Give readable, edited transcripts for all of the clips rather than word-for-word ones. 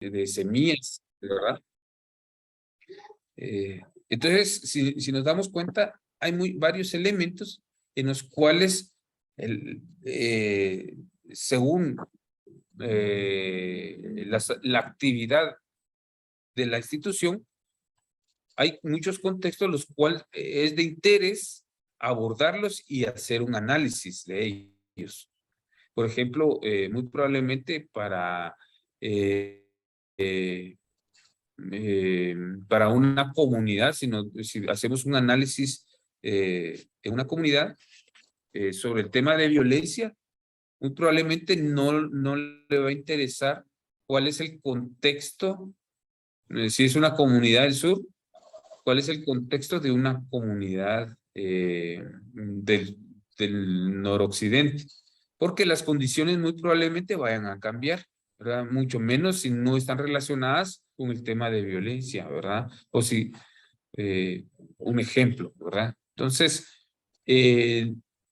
de semillas, ¿verdad? Entonces, si nos damos cuenta, hay varios elementos en los cuales, según la actividad de la institución, hay muchos contextos los cuales es de interés abordarlos y hacer un análisis de ellos. Por ejemplo, muy probablemente eh, para una comunidad, si hacemos un análisis en una comunidad sobre el tema de violencia, muy probablemente no le va a interesar cuál es el contexto, si es una comunidad del sur, cuál es el contexto de una comunidad del noroccidente, porque las condiciones muy probablemente vayan a cambiar, ¿verdad? Mucho menos si no están relacionadas con el tema de violencia, ¿verdad? O si, un ejemplo, ¿verdad? Entonces,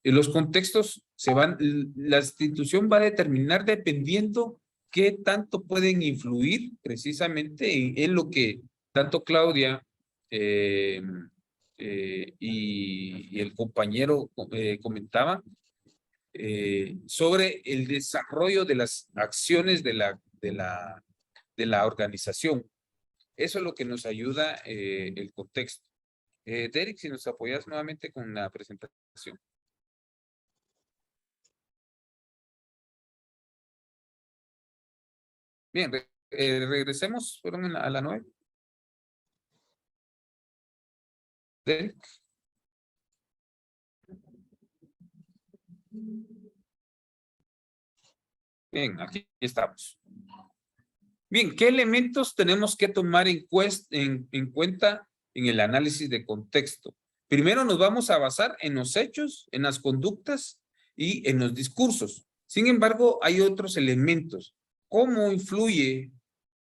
los contextos la institución va a determinar dependiendo qué tanto pueden influir precisamente en lo que tanto Claudia eh, y el compañero comentaba sobre el desarrollo de las acciones de la organización. Eso es lo que nos ayuda el contexto. Derek, si nos apoyas nuevamente con la presentación. Bien, regresemos fueron a la 9. Derek. Bien, aquí estamos. Bien, ¿qué elementos tenemos que tomar en cuenta en el análisis de contexto? Primero nos vamos a basar en los hechos, en las conductas y en los discursos. Sin embargo, hay otros elementos. ¿Cómo influye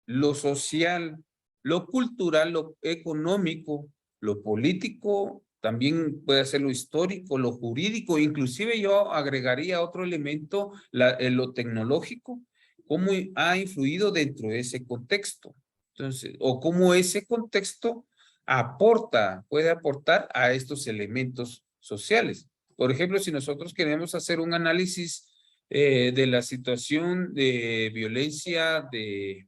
lo social, lo cultural, lo económico, lo político? También puede ser lo histórico, lo jurídico, inclusive yo agregaría otro elemento, lo tecnológico. ¿Cómo ha influido dentro de ese contexto? Entonces, o cómo ese contexto puede aportar a estos elementos sociales. Por ejemplo, si nosotros queremos hacer un análisis de la situación de violencia de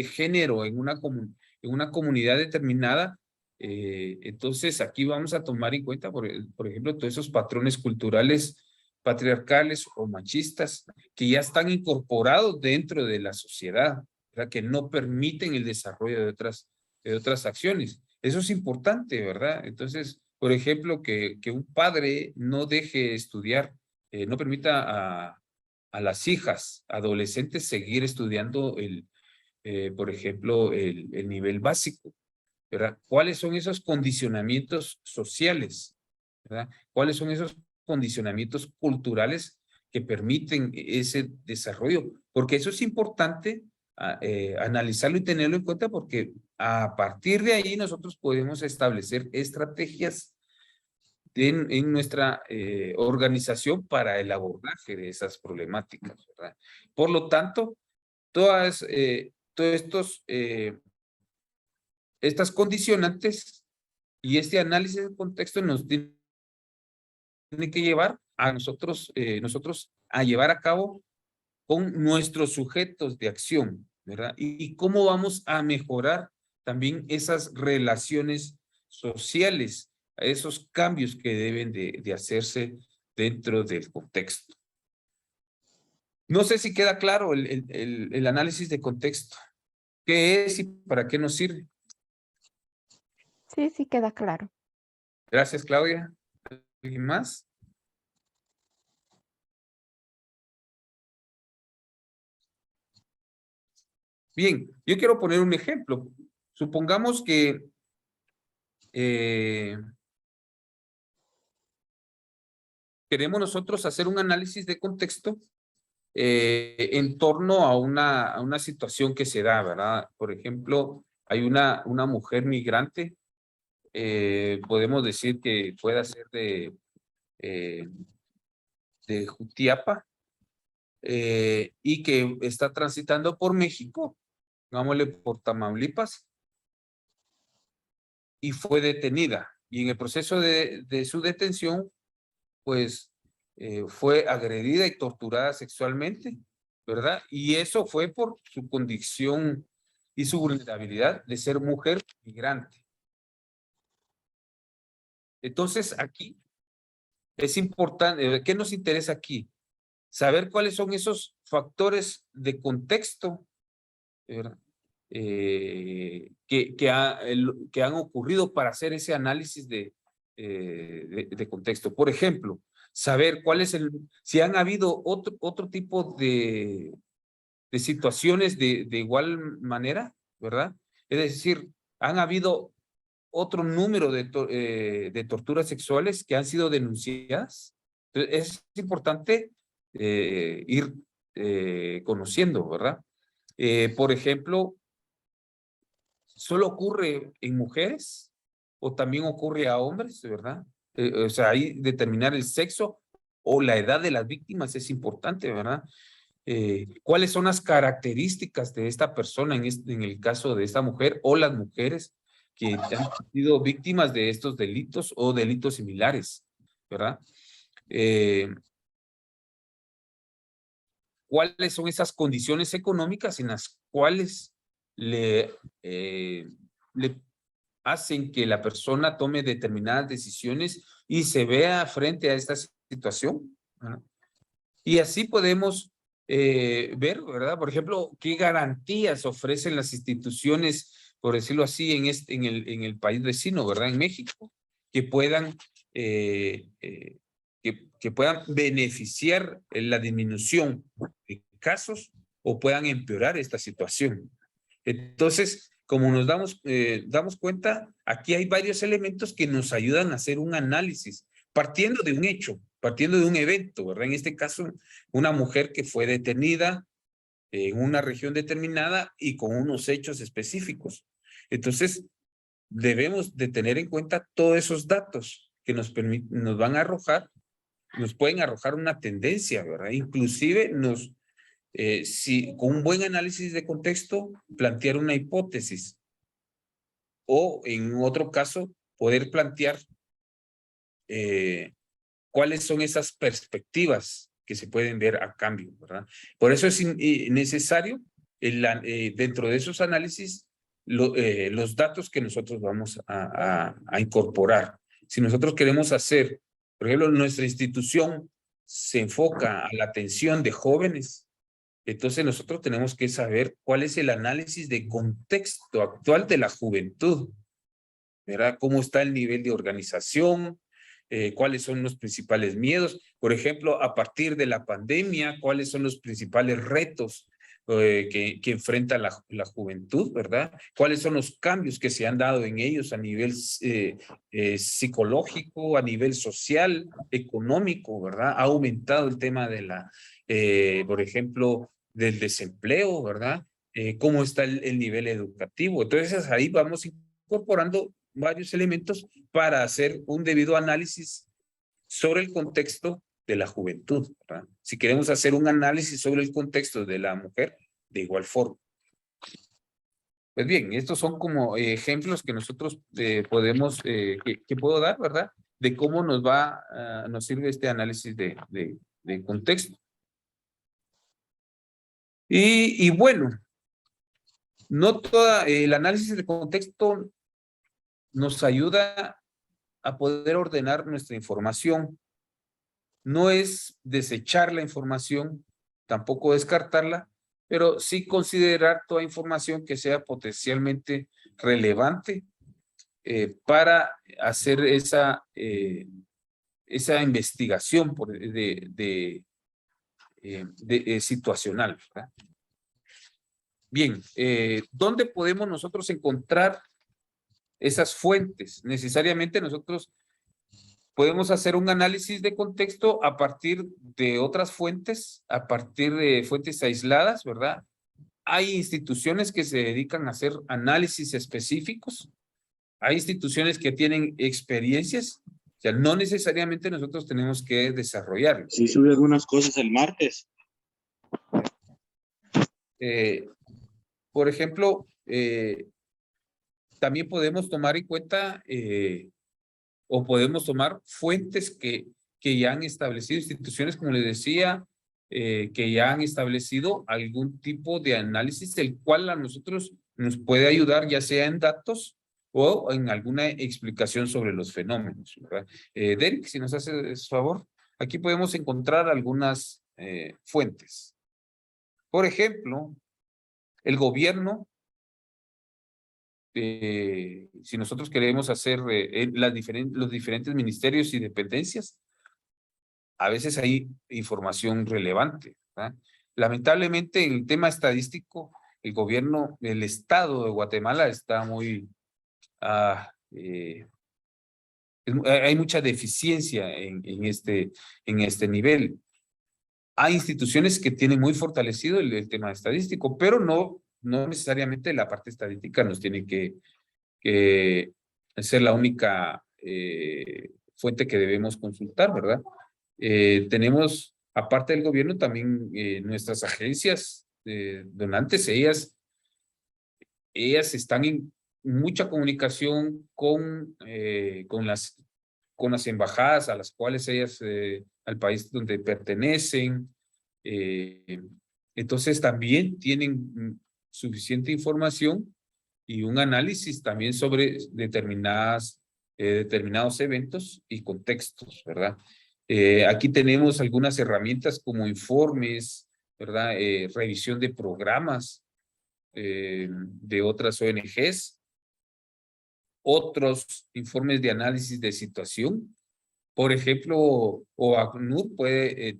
género en una comunidad determinada, entonces aquí vamos a tomar en cuenta, por ejemplo, todos esos patrones culturales patriarcales o machistas que ya están incorporados dentro de la sociedad, ¿verdad? Que no permiten el desarrollo de otras acciones. Eso es importante, ¿verdad? Entonces, por ejemplo, que un padre no deje estudiar, no permita a las hijas adolescentes seguir estudiando por ejemplo, el nivel básico, ¿verdad? ¿Cuáles son esos condicionamientos sociales? ¿Verdad? ¿Cuáles son esos condicionamientos culturales que permiten ese desarrollo? Porque eso es importante analizarlo y tenerlo en cuenta porque a partir de ahí nosotros podemos establecer estrategias en nuestra organización para el abordaje de esas problemáticas, ¿verdad? Por lo tanto, todos estas condicionantes y este análisis de contexto nos tiene que llevar a nosotros a llevar a cabo con nuestros sujetos de acción, ¿verdad? Y cómo vamos a mejorar también esas relaciones sociales, esos cambios que deben de hacerse dentro del contexto. No sé si queda claro el análisis de contexto. ¿Qué es y para qué nos sirve? Sí, sí queda claro. Gracias, Claudia. ¿Alguien más? Bien, yo quiero poner un ejemplo. Supongamos que queremos nosotros hacer un análisis de contexto en torno a una situación que se da, ¿verdad? Por ejemplo, hay una mujer migrante, podemos decir que pueda ser eh, de Jutiapa, y que está transitando por México digámosle por Tamaulipas, y fue detenida. Y en el proceso de su detención, pues fue agredida y torturada sexualmente, ¿verdad? Y eso fue por su condición y su vulnerabilidad de ser mujer migrante. Entonces, aquí es importante, ¿qué nos interesa aquí? Saber cuáles son esos factores de contexto, ¿verdad? Que han ocurrido para hacer ese análisis de contexto. Por ejemplo, saber cuál es si han habido otro tipo de situaciones de igual manera, ¿verdad? Es decir, han habido otro número de torturas sexuales que han sido denunciadas. Entonces, es importante ir conociendo, ¿verdad? Por ejemplo, ¿solo ocurre en mujeres o también ocurre a hombres, verdad? O sea, ahí determinar el sexo o la edad de las víctimas es importante, ¿verdad? ¿Cuáles son las características de esta persona en el caso de esta mujer o las mujeres que han sido víctimas de estos delitos o delitos similares, ¿verdad? ¿Cuáles son esas condiciones económicas en las cuales le hacen que la persona tome determinadas decisiones y se vea frente a esta situación? ¿Verdad? Y así podemos ver, ¿verdad? Por ejemplo, qué garantías ofrecen las instituciones, por decirlo así, en el país vecino, ¿verdad? En México, que puedan, que puedan beneficiar en la disminución de casos o puedan empeorar esta situación. Entonces, como nos damos cuenta, aquí hay varios elementos que nos ayudan a hacer un análisis, partiendo de un hecho, partiendo de un evento, ¿verdad? En este caso, una mujer que fue detenida en una región determinada y con unos hechos específicos. Entonces, debemos de tener en cuenta todos esos datos que nos van a arrojar, nos pueden arrojar una tendencia, ¿verdad? Inclusive si con un buen análisis de contexto, plantear una hipótesis o en otro caso, poder plantear cuáles son esas perspectivas que se pueden ver a cambio, ¿verdad? Por eso es necesario dentro de esos análisis los datos que nosotros vamos a incorporar. Si nosotros queremos hacer, por ejemplo, nuestra institución se enfoca a la atención de jóvenes, entonces nosotros tenemos que saber cuál es el análisis de contexto actual de la juventud, ¿verdad? ¿Cómo está el nivel de organización? ¿Cuáles son los principales miedos? Por ejemplo, a partir de la pandemia, ¿cuáles son los principales retos que enfrenta la juventud, ¿verdad? ¿Cuáles son los cambios que se han dado en ellos a nivel psicológico, a nivel social, económico, ¿verdad? Ha aumentado el tema por ejemplo, del desempleo, ¿verdad? ¿Cómo está el nivel educativo? Entonces ahí vamos incorporando varios elementos para hacer un debido análisis sobre el contexto de la juventud, ¿verdad? Si queremos hacer un análisis sobre el contexto de la mujer, de igual forma. Pues bien, estos son como ejemplos que nosotros podemos, que puedo dar, ¿verdad? De cómo nos sirve este análisis de contexto. Y bueno, no toda el análisis de contexto nos ayuda a poder ordenar nuestra información. No es desechar la información, tampoco descartarla, pero sí considerar toda información que sea potencialmente relevante para hacer esa investigación situacional, ¿verdad? Bien, ¿dónde podemos nosotros encontrar esas fuentes? Necesariamente nosotros podemos hacer un análisis de contexto a partir de otras fuentes, a partir de fuentes aisladas, ¿verdad? Hay instituciones que se dedican a hacer análisis específicos. Hay instituciones que tienen experiencias. O sea, no necesariamente nosotros tenemos que desarrollarlo. Sí, subí algunas cosas el martes. por ejemplo, también podemos tomar en cuenta o podemos tomar fuentes que ya han establecido instituciones, como les decía, que ya han establecido algún tipo de análisis, el cual a nosotros nos puede ayudar, ya sea en datos o en alguna explicación sobre los fenómenos, ¿verdad? Derek, si nos hace ese favor, aquí podemos encontrar algunas fuentes. Por ejemplo, el gobierno, si nosotros queremos hacer los diferentes ministerios y dependencias, a veces hay información relevante, ¿verdad? Lamentablemente, en el tema estadístico, el gobierno, el Estado de Guatemala está muy... hay mucha deficiencia en este nivel. Hay instituciones que tienen muy fortalecido el tema estadístico, pero no necesariamente la parte estadística nos tiene que ser la única fuente que debemos consultar, ¿verdad? Tenemos, aparte del gobierno, también nuestras agencias donantes, ellas están en mucha comunicación con las embajadas a las cuales ellas, al país donde pertenecen. Entonces también tienen suficiente información y un análisis también sobre determinados eventos y contextos, ¿verdad? Aquí tenemos algunas herramientas como informes, ¿verdad? Revisión de programas de otras ONGs, otros informes de análisis de situación. Por ejemplo, OACNUR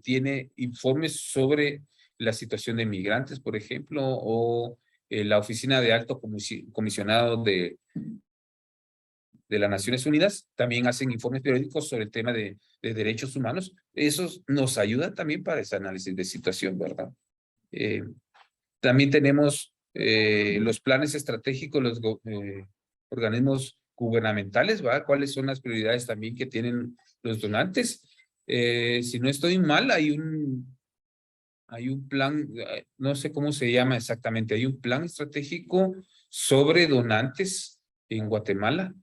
tiene informes sobre la situación de migrantes, por ejemplo, o la Oficina de Alto Comisionado de las Naciones Unidas también hacen informes periódicos sobre el tema de derechos humanos. Eso nos ayuda también para ese análisis de situación, ¿verdad? También tenemos los planes estratégicos, los organismos gubernamentales, ¿verdad? ¿Cuáles son las prioridades también que tienen los donantes? Si no estoy mal, hay un plan, no sé cómo se llama exactamente, hay un plan estratégico sobre donantes en Guatemala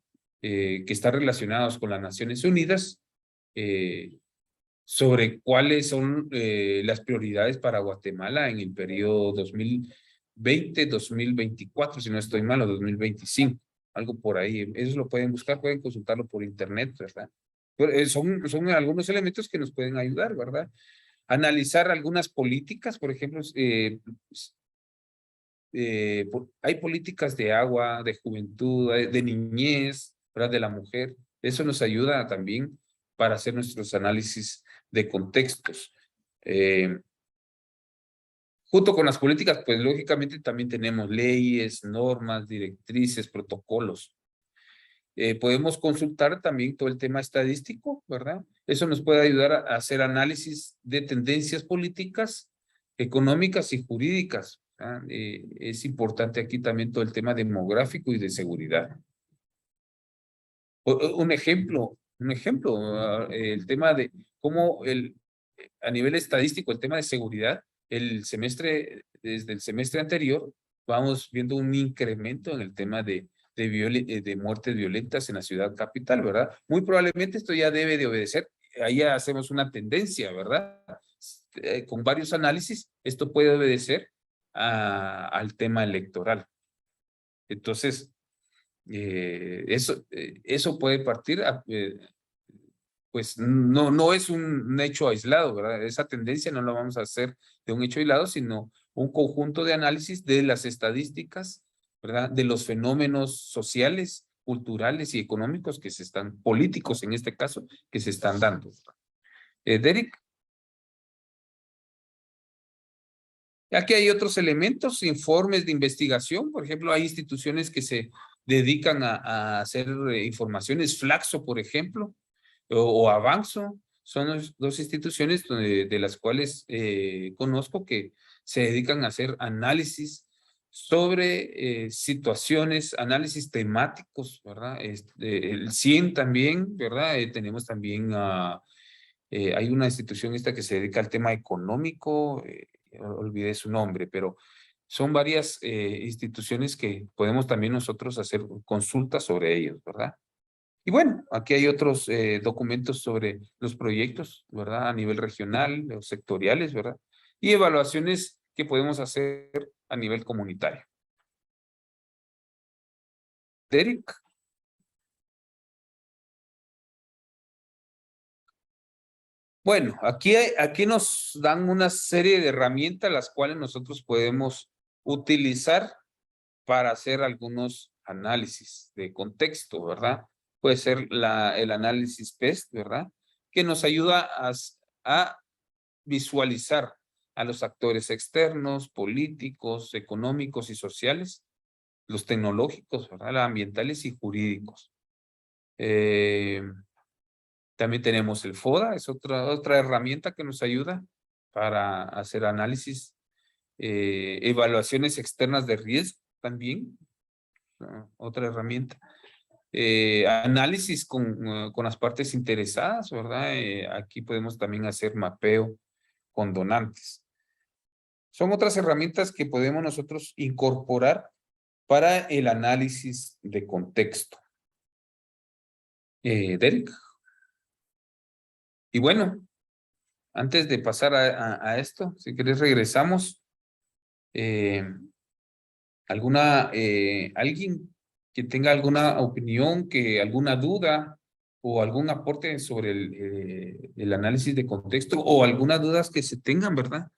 que está relacionado con las Naciones Unidas sobre cuáles son las prioridades para Guatemala en el periodo 2020-2024, si no estoy mal, o 2025, algo por ahí. Eso lo pueden buscar, pueden consultarlo por internet, ¿verdad? Pero, son algunos elementos que nos pueden ayudar, ¿verdad? Analizar algunas políticas, por ejemplo, hay políticas de agua, de juventud, de niñez, ¿verdad? De la mujer. Eso nos ayuda también para hacer nuestros análisis de contextos. Junto con las políticas, pues lógicamente también tenemos leyes, normas, directrices, protocolos. Podemos consultar también todo el tema estadístico, ¿verdad? Eso nos puede ayudar a hacer análisis de tendencias políticas, económicas y jurídicas. Es importante aquí también todo el tema demográfico y de seguridad. Un ejemplo, el tema de cómo a nivel estadístico, el tema de seguridad, desde el semestre anterior, vamos viendo un incremento en el tema de muertes violentas en la ciudad capital, ¿verdad? Muy probablemente esto ya debe de obedecer, ahí ya hacemos una tendencia, ¿verdad? Con varios análisis, esto puede obedecer al tema electoral. Entonces, eso puede partir pues no es un hecho aislado, ¿verdad? Esa tendencia no la vamos a hacer de un hecho aislado, sino un conjunto de análisis de las estadísticas, ¿verdad? De los fenómenos sociales, culturales y económicos políticos en este caso, que se están dando. Derek. Aquí hay otros elementos, informes de investigación, por ejemplo, hay instituciones que se dedican a hacer informaciones, Flaxo, por ejemplo, o Avanzo, son dos instituciones de las cuales conozco que se dedican a hacer análisis sobre situaciones, análisis temáticos, ¿verdad? El CIEN también, ¿verdad? Tenemos también hay una institución que se dedica al tema económico, olvidé su nombre, pero son varias instituciones que podemos también nosotros hacer consultas sobre ellos, ¿verdad? Y bueno, aquí hay otros documentos sobre los proyectos, ¿verdad? A nivel regional, o sectoriales, ¿verdad? Y evaluaciones que podemos hacer a nivel comunitario. Derek. Bueno, aquí nos dan una serie de herramientas las cuales nosotros podemos utilizar para hacer algunos análisis de contexto, ¿verdad? Puede ser el análisis PEST, ¿verdad? Que nos ayuda a visualizar a los actores externos, políticos, económicos y sociales, los tecnológicos, ¿verdad? Ambientales y jurídicos. También tenemos el FODA, es otra herramienta que nos ayuda para hacer análisis, evaluaciones externas de riesgo también, otra herramienta. Análisis con las partes interesadas, ¿verdad? Aquí podemos también hacer mapeo con donantes. Son otras herramientas que podemos nosotros incorporar para el análisis de contexto. Derek. Y bueno, antes de pasar a esto, si querés regresamos. Alguien que tenga alguna opinión, alguna duda o algún aporte sobre el análisis de contexto o algunas dudas que se tengan, ¿verdad?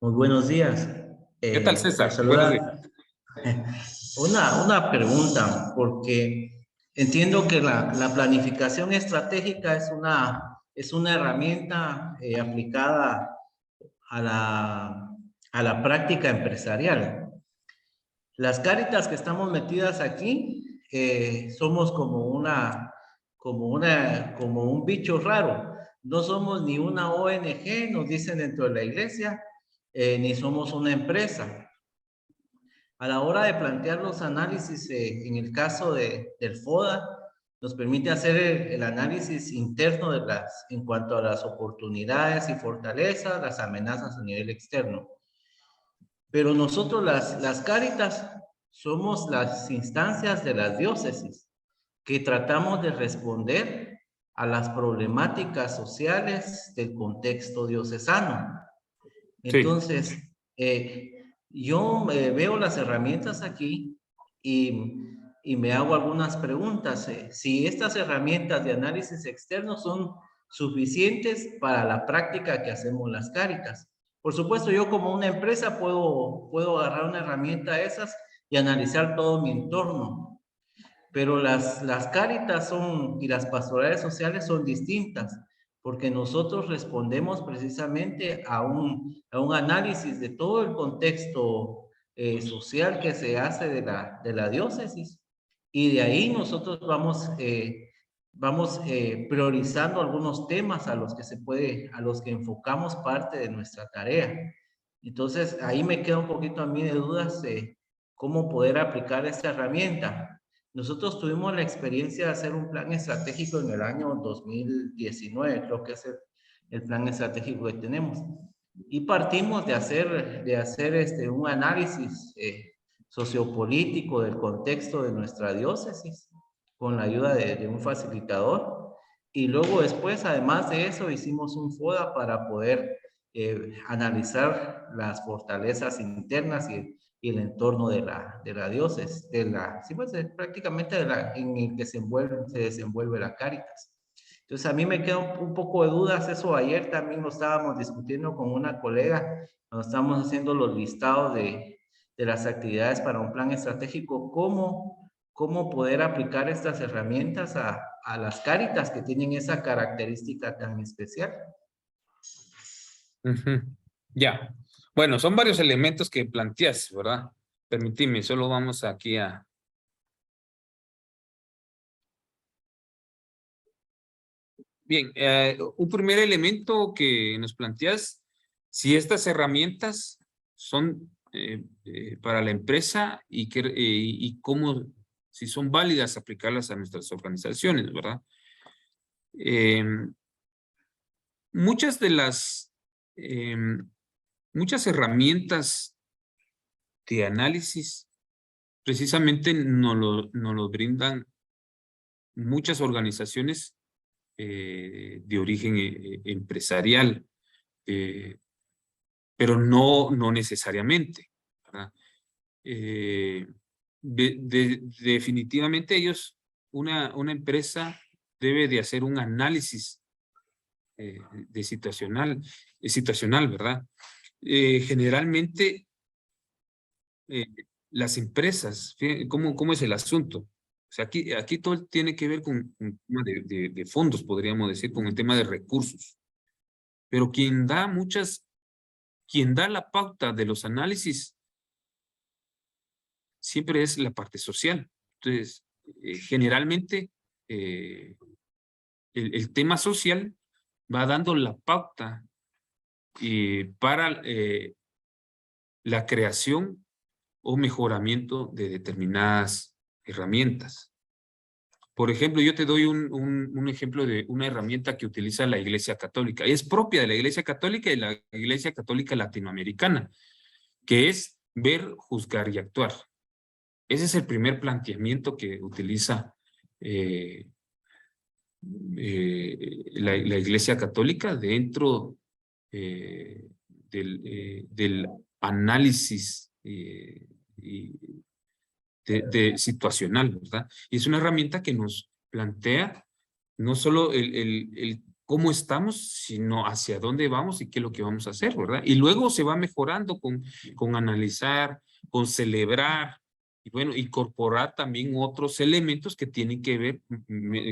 Muy buenos días. ¿Qué tal, César? Los Buenos días. saluda. Una pregunta, porque entiendo que la planificación estratégica es una herramienta aplicada a la práctica empresarial. Las Cáritas que estamos metidas aquí somos como un bicho raro. No somos ni una ONG, nos dicen dentro de la iglesia, ni somos una empresa. A la hora de plantear los análisis, en el caso del FODA, nos permite hacer el análisis interno en cuanto a las oportunidades y fortalezas, las amenazas a nivel externo. Pero nosotros las Cáritas somos las instancias de las diócesis que tratamos de responder a las problemáticas sociales del contexto diocesano. Entonces, yo veo las herramientas aquí y me hago algunas preguntas. Si estas herramientas de análisis externo son suficientes para la práctica que hacemos las Cáritas. Por supuesto, yo como una empresa puedo agarrar una herramienta de esas y analizar todo mi entorno. Pero las Cáritas y las pastorales sociales son distintas, porque nosotros respondemos precisamente a un análisis de todo el contexto social que se hace de la diócesis. Y de ahí nosotros vamos priorizando algunos temas a los que enfocamos parte de nuestra tarea. Entonces, ahí me queda un poquito a mí de dudas de cómo poder aplicar esta herramienta. Nosotros tuvimos la experiencia de hacer un plan estratégico en el año 2019, creo que es el plan estratégico que tenemos. Y partimos de hacer un análisis sociopolítico del contexto de nuestra diócesis con la ayuda de un facilitador. Y luego después, además de eso, hicimos un FODA para poder analizar las fortalezas internas y el entorno de la diócesis, prácticamente en el que se desenvuelve la Cáritas. Entonces, a mí me queda un poco de dudas. Eso ayer también lo estábamos discutiendo con una colega, cuando estábamos haciendo los listados de las actividades para un plan estratégico, cómo poder aplicar estas herramientas a las Cáritas que tienen esa característica tan especial. Ya. Bueno, son varios elementos que planteas, ¿verdad? Permitime, solo vamos aquí a... Bien, un primer elemento que nos planteas, si estas herramientas son para la empresa y cómo, si son válidas aplicarlas a nuestras organizaciones, ¿verdad? Muchas de las, muchas herramientas de análisis precisamente nos lo brindan muchas organizaciones de origen empresarial, pero no necesariamente, ¿verdad? Definitivamente ellos, una empresa debe de hacer un análisis situacional, ¿verdad? Generalmente las empresas, ¿cómo es el asunto? O sea, aquí todo tiene que ver con un tema de fondos, podríamos decir, con el tema de recursos. Pero quien da la pauta de los análisis siempre es la parte social. Entonces, generalmente el tema social va dando la pauta para la creación o mejoramiento de determinadas herramientas. Por ejemplo, yo te doy un ejemplo de una herramienta que utiliza la Iglesia Católica. Es propia de la Iglesia Católica y la Iglesia Católica Latinoamericana, que es ver, juzgar y actuar. Ese es el primer planteamiento que utiliza la Iglesia Católica dentro del análisis situacional, ¿verdad? Y es una herramienta que nos plantea no solo el cómo estamos, sino hacia dónde vamos y qué es lo que vamos a hacer, ¿verdad? Y luego se va mejorando con analizar, con celebrar, y bueno, incorporar también otros elementos que tienen que ver,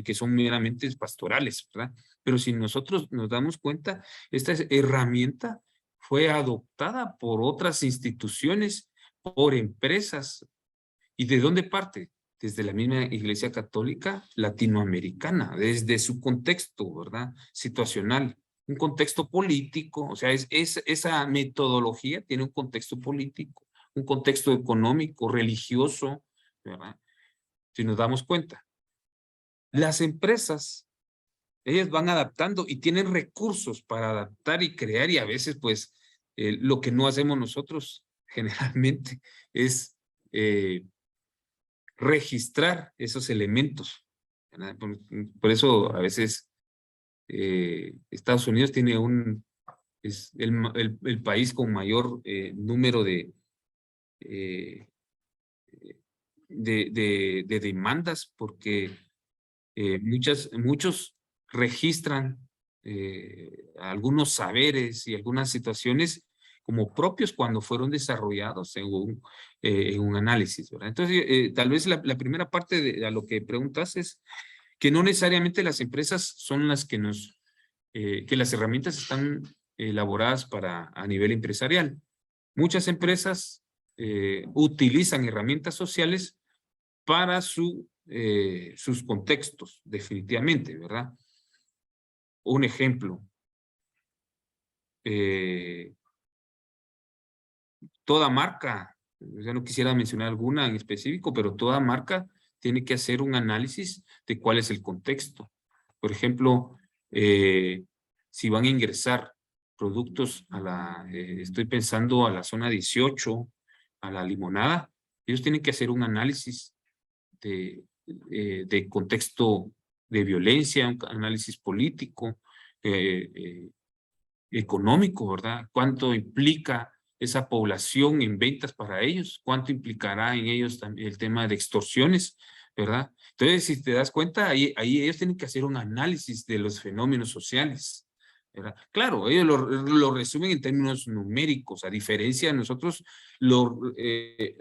que son meramente pastorales, ¿verdad? Pero si nosotros nos damos cuenta, esta herramienta fue adoptada por otras instituciones, por empresas. ¿Y de dónde parte? Desde la misma Iglesia Católica Latinoamericana, desde su contexto, ¿verdad? Situacional, un contexto político, o sea, esa metodología tiene un contexto político, un contexto económico, religioso, ¿verdad? Si nos damos cuenta. Las empresas, ellas van adaptando y tienen recursos para adaptar y crear, y a veces, pues, lo que no hacemos nosotros generalmente es registrar esos elementos, ¿verdad? Por eso a veces Estados Unidos tiene es el país con mayor número de demandas, porque muchos registran algunos saberes y algunas situaciones como propios cuando fueron desarrollados en un análisis, ¿verdad? Entonces, tal vez la primera parte de a lo que preguntas es que no necesariamente las empresas son las que que las herramientas están elaboradas a nivel empresarial. Muchas empresas utilizan herramientas sociales para sus contextos, definitivamente, ¿verdad? Un ejemplo. Toda marca, ya no quisiera mencionar alguna en específico, pero toda marca tiene que hacer un análisis de cuál es el contexto. Por ejemplo, si van a ingresar productos estoy pensando a la zona 18, a la limonada, ellos tienen que hacer un análisis de contexto de violencia, un análisis político, económico, ¿verdad? ¿Cuánto implica esa población en ventas para ellos? ¿Cuánto implicará en ellos también el tema de extorsiones, ¿verdad? Entonces, si te das cuenta, ahí ellos tienen que hacer un análisis de los fenómenos sociales, ¿verdad? Claro, ellos lo resumen en términos numéricos, a diferencia de nosotros,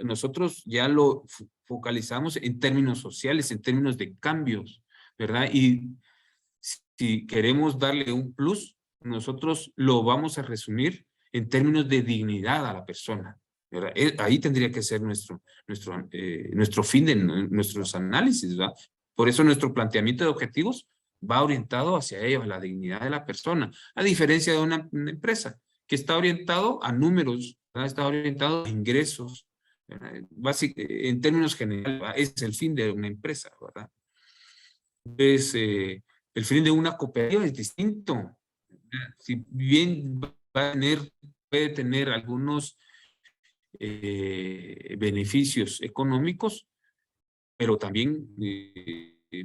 nosotros ya lo focalizamos en términos sociales, en términos de cambios, ¿verdad? Y si queremos darle un plus, nosotros lo vamos a resumir en términos de dignidad a la persona, ¿verdad? Ahí tendría que ser nuestro fin de nuestros análisis, ¿verdad? Por eso nuestro planteamiento de objetivos va orientado hacia ello, a la dignidad de la persona, a diferencia de una empresa que está orientado a números, ¿verdad? Está orientado a ingresos, ¿verdad? En términos generales, ¿verdad? Es el fin de una empresa, ¿verdad? Entonces, El fin de una cooperativa es distinto. Si bien puede tener algunos beneficios económicos, pero también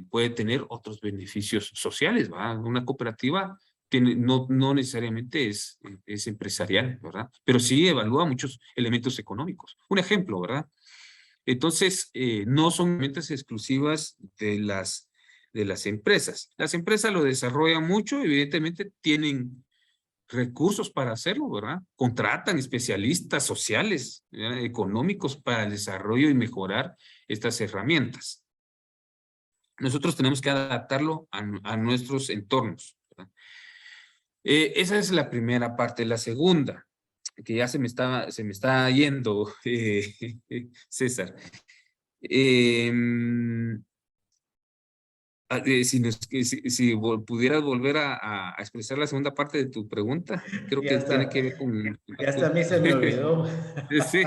puede tener otros beneficios sociales, ¿verdad? Una cooperativa no necesariamente es empresarial, ¿verdad? Pero sí evalúa muchos elementos económicos. Un ejemplo, ¿verdad? Entonces, no son metas exclusivas de las empresas. Las empresas lo desarrollan mucho, evidentemente tienen recursos para hacerlo, ¿verdad? Contratan especialistas sociales, ¿verdad? Económicos para el desarrollo y mejorar estas herramientas. Nosotros tenemos que adaptarlo a nuestros entornos, ¿verdad? Esa es la primera parte. La segunda, que ya se me está yendo, César. Pudieras volver a expresar la segunda parte de tu pregunta, creo Ya que tiene está. que ver con... Ya hasta a mí se me olvidó. Sí.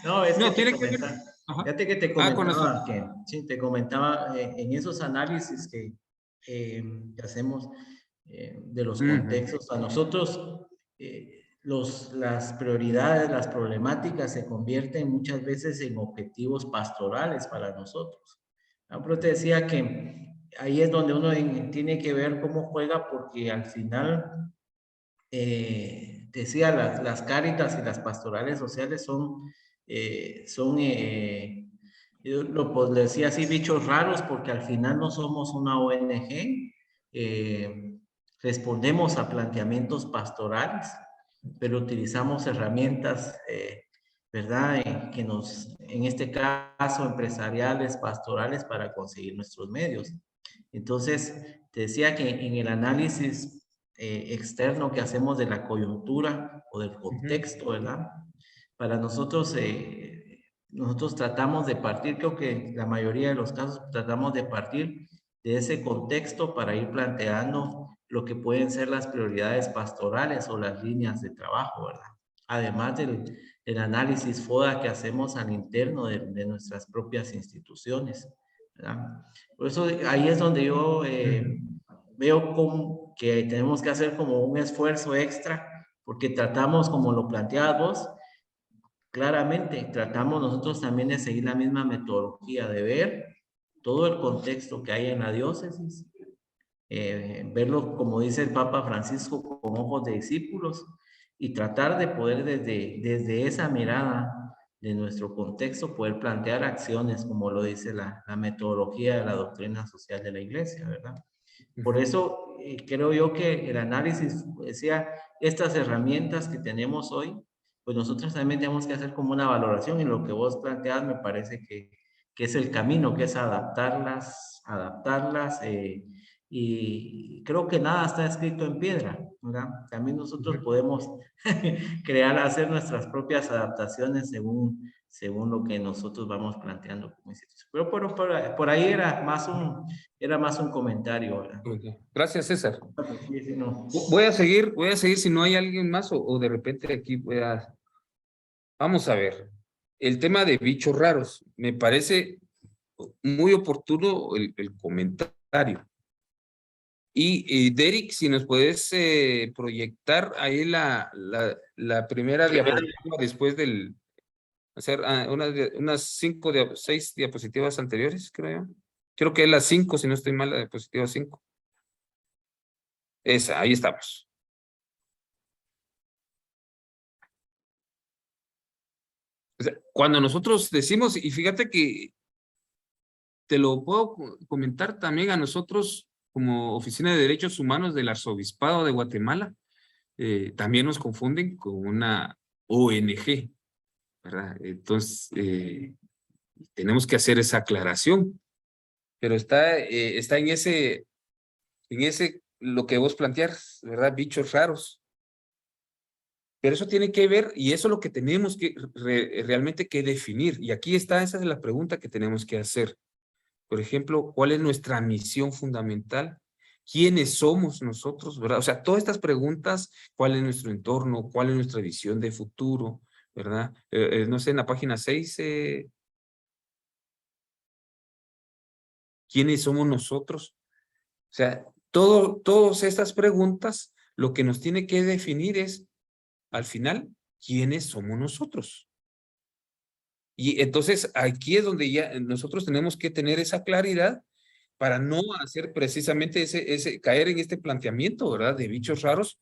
No, es que No, te tiene que ver... comentaba, Ajá. fíjate que te Con eso. comentaba que, sí, te comentaba en esos análisis que hacemos de los Ujú. contextos, a nosotros las prioridades, las problemáticas se convierten muchas veces en objetivos pastorales para nosotros. Pero te decía que ahí es donde uno tiene que ver cómo juega, porque al final decía, las cáritas y las pastorales sociales pues, le decía así, bichos raros, porque al final no somos una ONG, respondemos a planteamientos pastorales, pero utilizamos herramientas, ¿verdad? En este caso, empresariales, pastorales, para conseguir nuestros medios. Entonces, te decía que en el análisis externo que hacemos de la coyuntura o del contexto, ¿verdad? Para nosotros, nosotros tratamos de partir, creo que la mayoría de los casos tratamos de partir de ese contexto para ir planteando lo que pueden ser las prioridades pastorales o las líneas de trabajo, ¿verdad? Además del análisis FODA que hacemos al interno de nuestras propias instituciones, ¿verdad? Por eso ahí es donde yo veo que tenemos que hacer como un esfuerzo extra, porque tratamos, como lo planteabas vos, claramente tratamos nosotros también de seguir la misma metodología, de ver todo el contexto que hay en la diócesis, verlo, como dice el Papa Francisco, con ojos de discípulos, y tratar de poder desde esa mirada de nuestro contexto poder plantear acciones, como lo dice la metodología de la doctrina social de la Iglesia, ¿verdad? Por eso creo yo que el análisis, decía, estas herramientas que tenemos hoy, pues nosotros también tenemos que hacer como una valoración, y lo que vos planteas me parece que es el camino, que es adaptarlas, y creo que nada está escrito en piedra, ¿verdad? También nosotros podemos hacer nuestras propias adaptaciones según lo que nosotros vamos planteando como institución. Pero por ahí era más un comentario, ¿verdad? Ok. Gracias, César. Sí, sí, no. Voy a seguir si no hay alguien más o de repente aquí Vamos a ver. El tema de bichos raros. Me parece muy oportuno el comentario. Y Derek, si nos puedes proyectar ahí la primera diapositiva después hacer unas 6 diapositivas anteriores, creo yo. Creo que es las 5, si no estoy mal, la diapositiva 5. Esa, ahí estamos. O sea, cuando nosotros decimos, y fíjate que te lo puedo comentar también a nosotros como Oficina de Derechos Humanos del Arzobispado de Guatemala, también nos confunden con una ONG, ¿verdad? Entonces, tenemos que hacer esa aclaración, pero está lo que vos planteas, ¿verdad? Bichos raros. Pero eso tiene que ver, y eso es lo que tenemos que realmente que definir. Y aquí está, esa es la pregunta que tenemos que hacer. Por ejemplo, ¿cuál es nuestra misión fundamental? ¿Quiénes somos nosotros? ¿Verdad? O sea, todas estas preguntas, ¿cuál es nuestro entorno? ¿Cuál es nuestra visión de futuro? ¿Verdad? No sé, en la página 6, ¿quiénes somos nosotros? O sea, todas estas preguntas lo que nos tiene que definir es, al final, ¿quiénes somos nosotros? Y entonces aquí es donde ya nosotros tenemos que tener esa claridad para no hacer precisamente caer en este planteamiento, ¿verdad? De bichos raros,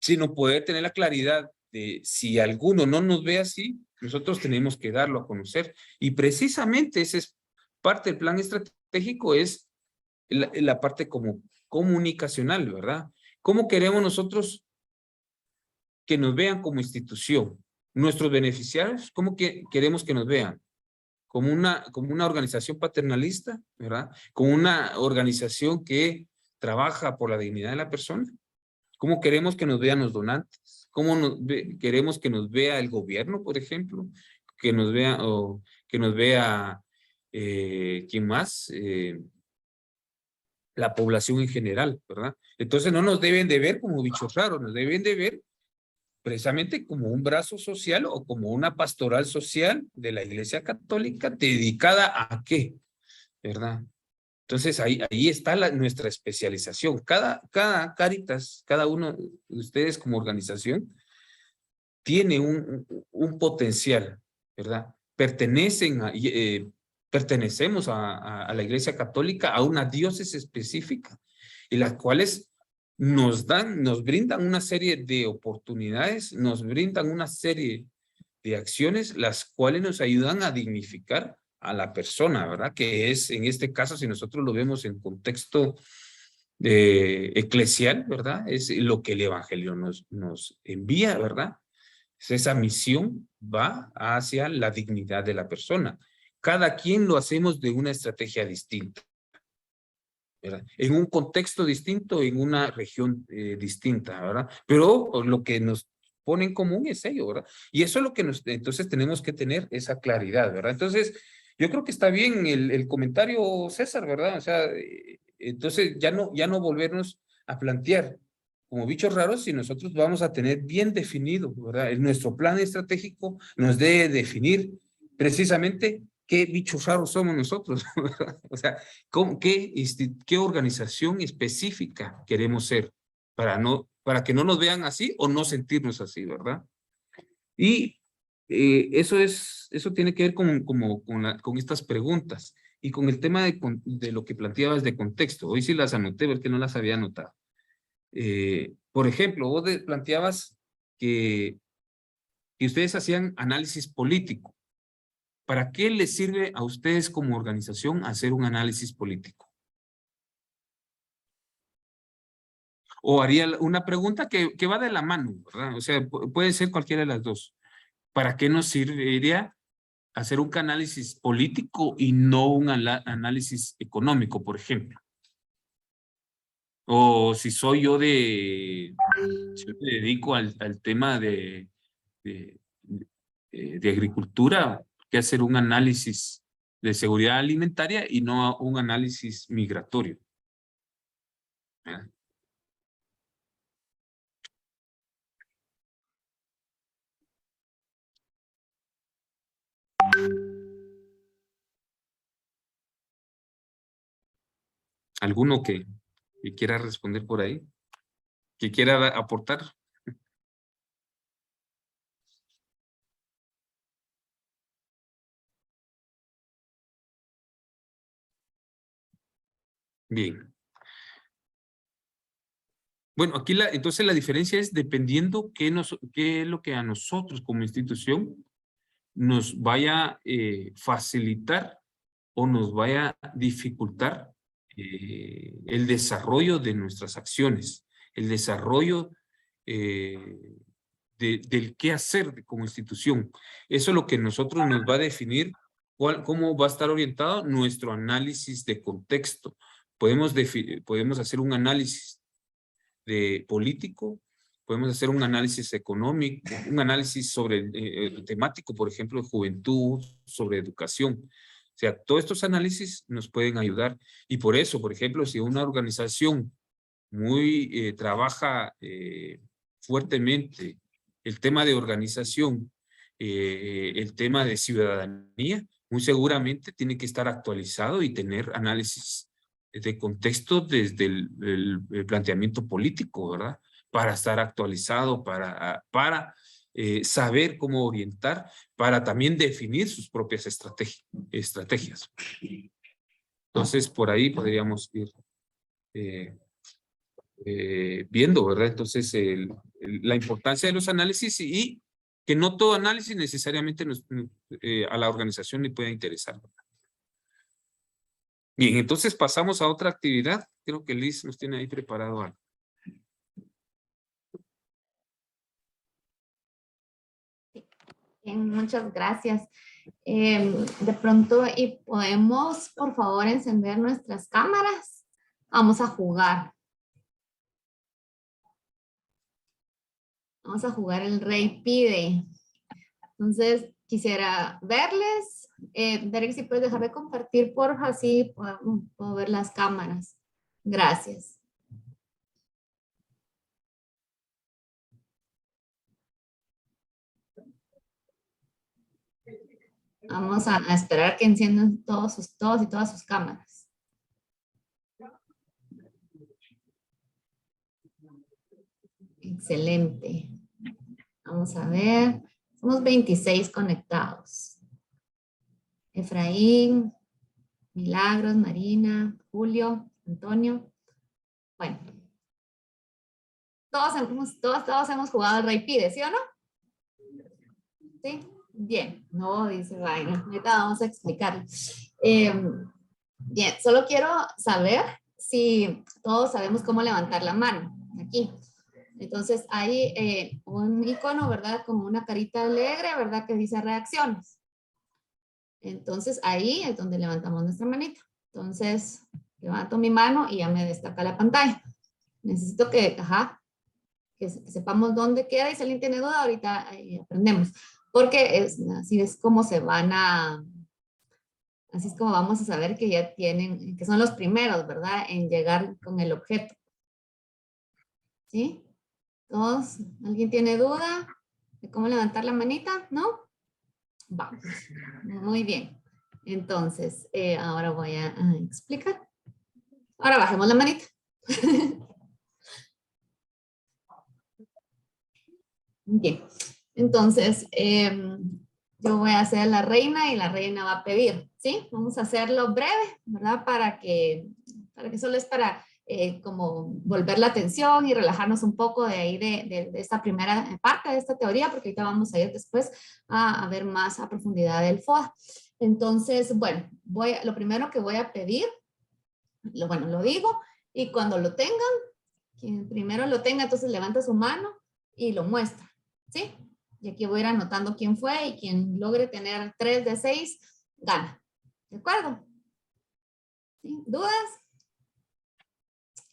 sino poder tener la claridad de si alguno no nos ve así, nosotros tenemos que darlo a conocer. Y precisamente ese es parte del plan estratégico, es la parte como comunicacional, ¿verdad? ¿Cómo queremos nosotros que nos vean como institución? Nuestros beneficiarios, ¿cómo queremos que nos vean? Como una organización paternalista, ¿verdad? Como una organización que trabaja por la dignidad de la persona. ¿Cómo queremos que nos vean los donantes? ¿Cómo queremos que nos vea el gobierno, por ejemplo? Que nos vea, o que nos vea, ¿quién más? La población en general, ¿verdad? Entonces no nos deben de ver como bichos raros, nos deben de ver precisamente como un brazo social o como una pastoral social de la Iglesia Católica dedicada a qué, ¿verdad? Entonces ahí está nuestra especialización. Cada Cáritas, cada uno de ustedes como organización tiene un potencial, ¿verdad? Pertenecemos a la Iglesia Católica, a una diócesis específica, y las cuales nos brindan una serie de oportunidades, nos brindan una serie de acciones, las cuales nos ayudan a dignificar a la persona, ¿verdad? Que es, en este caso, si nosotros lo vemos en contexto eclesial, ¿verdad? Es lo que el Evangelio nos envía, ¿verdad? Esa misión va hacia la dignidad de la persona. Cada quien lo hacemos de una estrategia distinta, ¿verdad? En un contexto distinto, en una región distinta, ¿verdad? Pero lo que nos pone en común es ello, ¿verdad? Y eso es lo que entonces tenemos que tener esa claridad, ¿verdad? Entonces, yo creo que está bien el comentario, César, ¿verdad? O sea, entonces ya no volvernos a plantear como bichos raros si nosotros vamos a tener bien definido, ¿verdad? Nuestro plan estratégico nos debe definir precisamente qué bichos raros somos nosotros, ¿verdad? O sea, ¿qué organización específica queremos ser para que no nos vean así o no sentirnos así, ¿verdad? Y eso tiene que ver con estas preguntas y con el tema de lo que planteabas de contexto. Hoy sí las anoté porque no las había anotado. Por ejemplo, vos planteabas que ustedes hacían análisis político. ¿Para qué les sirve a ustedes como organización hacer un análisis político? O haría una pregunta que va de la mano, ¿verdad? O sea, puede ser cualquiera de las dos. ¿Para qué nos serviría hacer un análisis político y no un análisis económico, por ejemplo? O si soy yo me dedico al tema de agricultura, que hacer un análisis de seguridad alimentaria y no un análisis migratorio. ¿Verdad? ¿Alguno que quiera responder por ahí? ¿Que quiera aportar? Bien. Bueno, aquí entonces la diferencia es dependiendo qué es lo que a nosotros como institución nos vaya a facilitar o nos vaya a dificultar el desarrollo de nuestras acciones, el desarrollo del qué hacer como institución. Eso es lo que nosotros nos va a definir cómo va a estar orientado nuestro análisis de contexto. Podemos hacer un análisis político, podemos hacer un análisis económico, un análisis sobre temático, por ejemplo, de juventud, sobre educación. O sea, todos estos análisis nos pueden ayudar. Y por eso, por ejemplo, si una organización trabaja fuertemente el tema de organización, el tema de ciudadanía, muy seguramente tiene que estar actualizado y tener análisis contexto desde el planteamiento político, ¿verdad? Para estar actualizado, para saber cómo orientar, para también definir sus propias estrategias. Entonces, por ahí podríamos ir viendo, ¿verdad? Entonces, la importancia de los análisis y que no todo análisis necesariamente a la organización le pueda interesar. Bien, entonces pasamos a otra actividad. Creo que Liz nos tiene ahí preparado algo. Bien, muchas gracias. De pronto, ¿y podemos, por favor, encender nuestras cámaras? Vamos a jugar. Vamos a jugar el Rey Pide. Entonces, quisiera verles. Derek, si puedes dejar de compartir, porfa, así puedo ver las cámaras. Gracias. Vamos a esperar que enciendan todos y todas sus cámaras. Excelente. Vamos a ver. Somos 26 conectados. Efraín, Milagros, Marina, Julio, Antonio. Bueno. Todos hemos jugado al Rey Pide, ¿sí o no? ¿Sí? Bien. No, dice Vaina. Ahorita vamos a explicar. Bien, solo quiero saber si todos sabemos cómo levantar la mano. Aquí. Entonces hay un icono, ¿verdad? Como una carita alegre, ¿verdad? Que dice reacciones. Entonces ahí es donde levantamos nuestra manita. Entonces levanto mi mano y ya me destaca la pantalla. Necesito que sepamos dónde queda y si alguien tiene duda, ahorita aprendemos. Porque así es como así es como vamos a saber que ya tienen, que son los primeros, ¿verdad? En llegar con el objeto. ¿Sí? ¿Todos? ¿Alguien tiene duda de cómo levantar la manita? ¿No? Vamos. Muy bien. Entonces, ahora voy a explicar. Ahora bajemos la manita. Bien. Entonces, yo voy a hacer la reina y la reina va a pedir, ¿sí? Vamos a hacerlo breve, ¿verdad? Para que solo es para como volver la atención y relajarnos un poco de ahí de esta primera parte de esta teoría, porque ahorita vamos a ir después a ver más a profundidad del FOA. Entonces, bueno, lo primero que voy a pedir, lo digo, y cuando lo tengan, quien primero lo tenga, entonces levanta su mano y lo muestra, ¿sí? Y aquí voy a ir anotando quién fue y quien logre tener 3 de 6, gana. ¿De acuerdo? ¿Sí? ¿Dudas?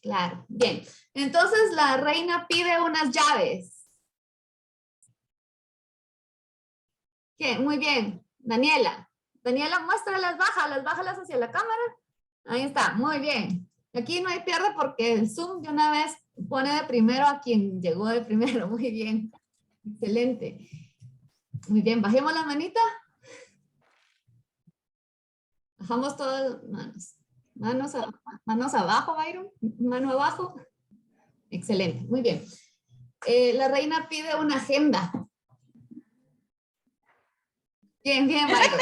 Claro, bien. Entonces la reina pide unas llaves. ¿Qué? Muy bien. Daniela. Daniela, muéstralas, bájalas hacia la cámara. Ahí está, muy bien. Aquí no hay pierde porque el Zoom de una vez pone de primero a quien llegó de primero. Muy bien. Excelente. Muy bien, bajemos la manita. Bajamos todas las manos. Manos abajo, Byron. Mano abajo. Excelente, muy bien. La reina pide una agenda. Bien, bien, Byron.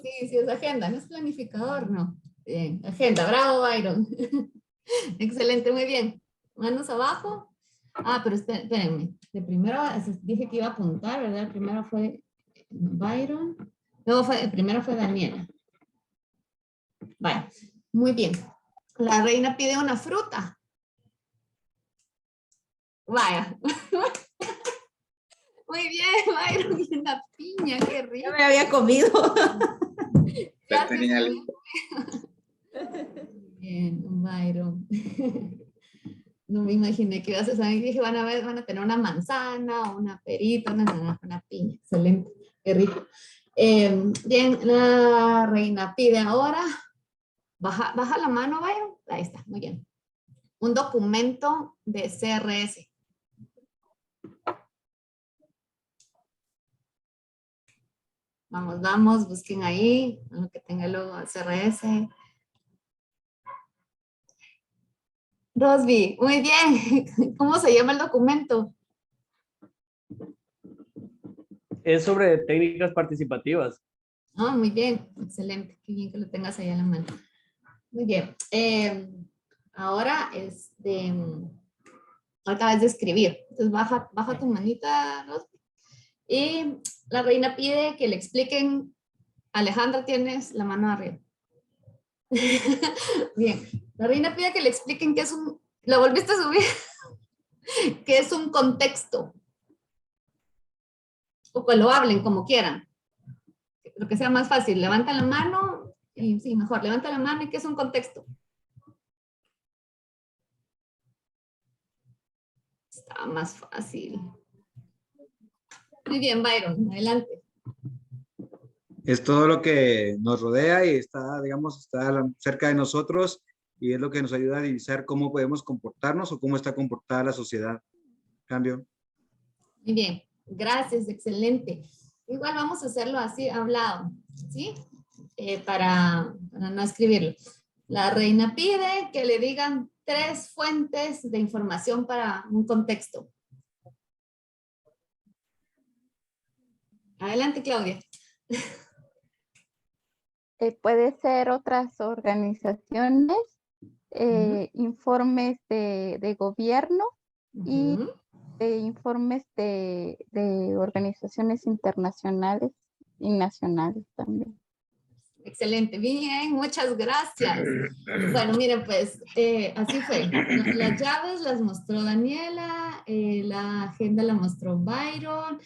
Sí, es agenda, no es planificador, no. Bien, agenda, bravo, Byron. Excelente, muy bien. Manos abajo. Pero espérenme. De primero dije que iba a apuntar, ¿verdad? El primero fue Byron. El primero fue Daniela. Vale, muy bien. La reina pide una fruta. Vaya. Muy bien, Byron, y una piña, qué rico. Ya me había comido. Ya bien, Byron. No me imaginé que ibas a saber. Dije, van a tener una manzana, una perita, una piña. Excelente, qué rico. Bien, la reina pide ahora. Baja la mano, Byron. Ahí está, muy bien. Un documento de CRS. Vamos, busquen ahí, lo que tenga el logo CRS. Rosby, muy bien. ¿Cómo se llama el documento? Es sobre técnicas participativas. Ah, muy bien, excelente. Qué bien que lo tengas ahí a la mano. Muy bien. Ahora, acabas de escribir. Entonces, baja tu manita, Rosby. Y la reina pide que le expliquen. Alejandra, tienes la mano arriba. Bien. La reina pide que le expliquen qué es un... ¿Lo volviste a subir? ¿Qué es un contexto? O que lo hablen como quieran. Lo que sea más fácil. Levanta la mano. Y, sí, mejor. Levanta la mano y ¿qué es un contexto? Está más fácil. Muy bien, Byron. Adelante. Es todo lo que nos rodea y está, digamos, está cerca de nosotros y es lo que nos ayuda a divisar cómo podemos comportarnos o cómo está comportada la sociedad. Cambio. Muy bien, gracias, excelente. Igual vamos a hacerlo así, hablado, ¿sí? Para no escribirlo. La reina pide que le digan 3 fuentes de información para un contexto. Adelante, Claudia. Puede ser otras organizaciones, informes de gobierno y Ujú. informes de organizaciones internacionales y nacionales también. Excelente, bien, muchas gracias. Bueno, miren, pues así fue. Las llaves las mostró Daniela, la agenda la mostró Byron,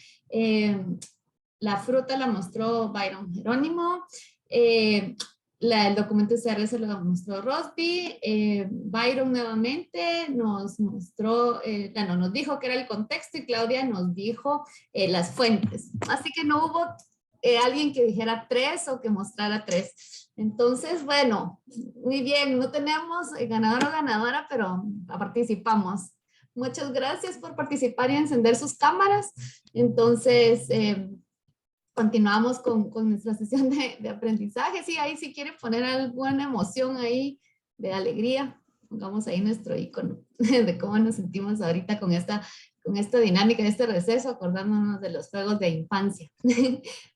la fruta la mostró Byron Jerónimo, el documento CRS lo mostró Rosby, Byron nuevamente nos mostró, nos dijo que era el contexto y Claudia nos dijo las fuentes. Así que no hubo alguien que dijera 3 o que mostrara 3. Entonces, bueno, muy bien, no tenemos ganador o ganadora, pero participamos. Muchas gracias por participar y encender sus cámaras. Entonces, continuamos con nuestra sesión de aprendizaje. Sí, ahí si quieren poner alguna emoción ahí de alegría, pongamos ahí nuestro icono de cómo nos sentimos ahorita con esta dinámica de este receso, acordándonos de los juegos de infancia.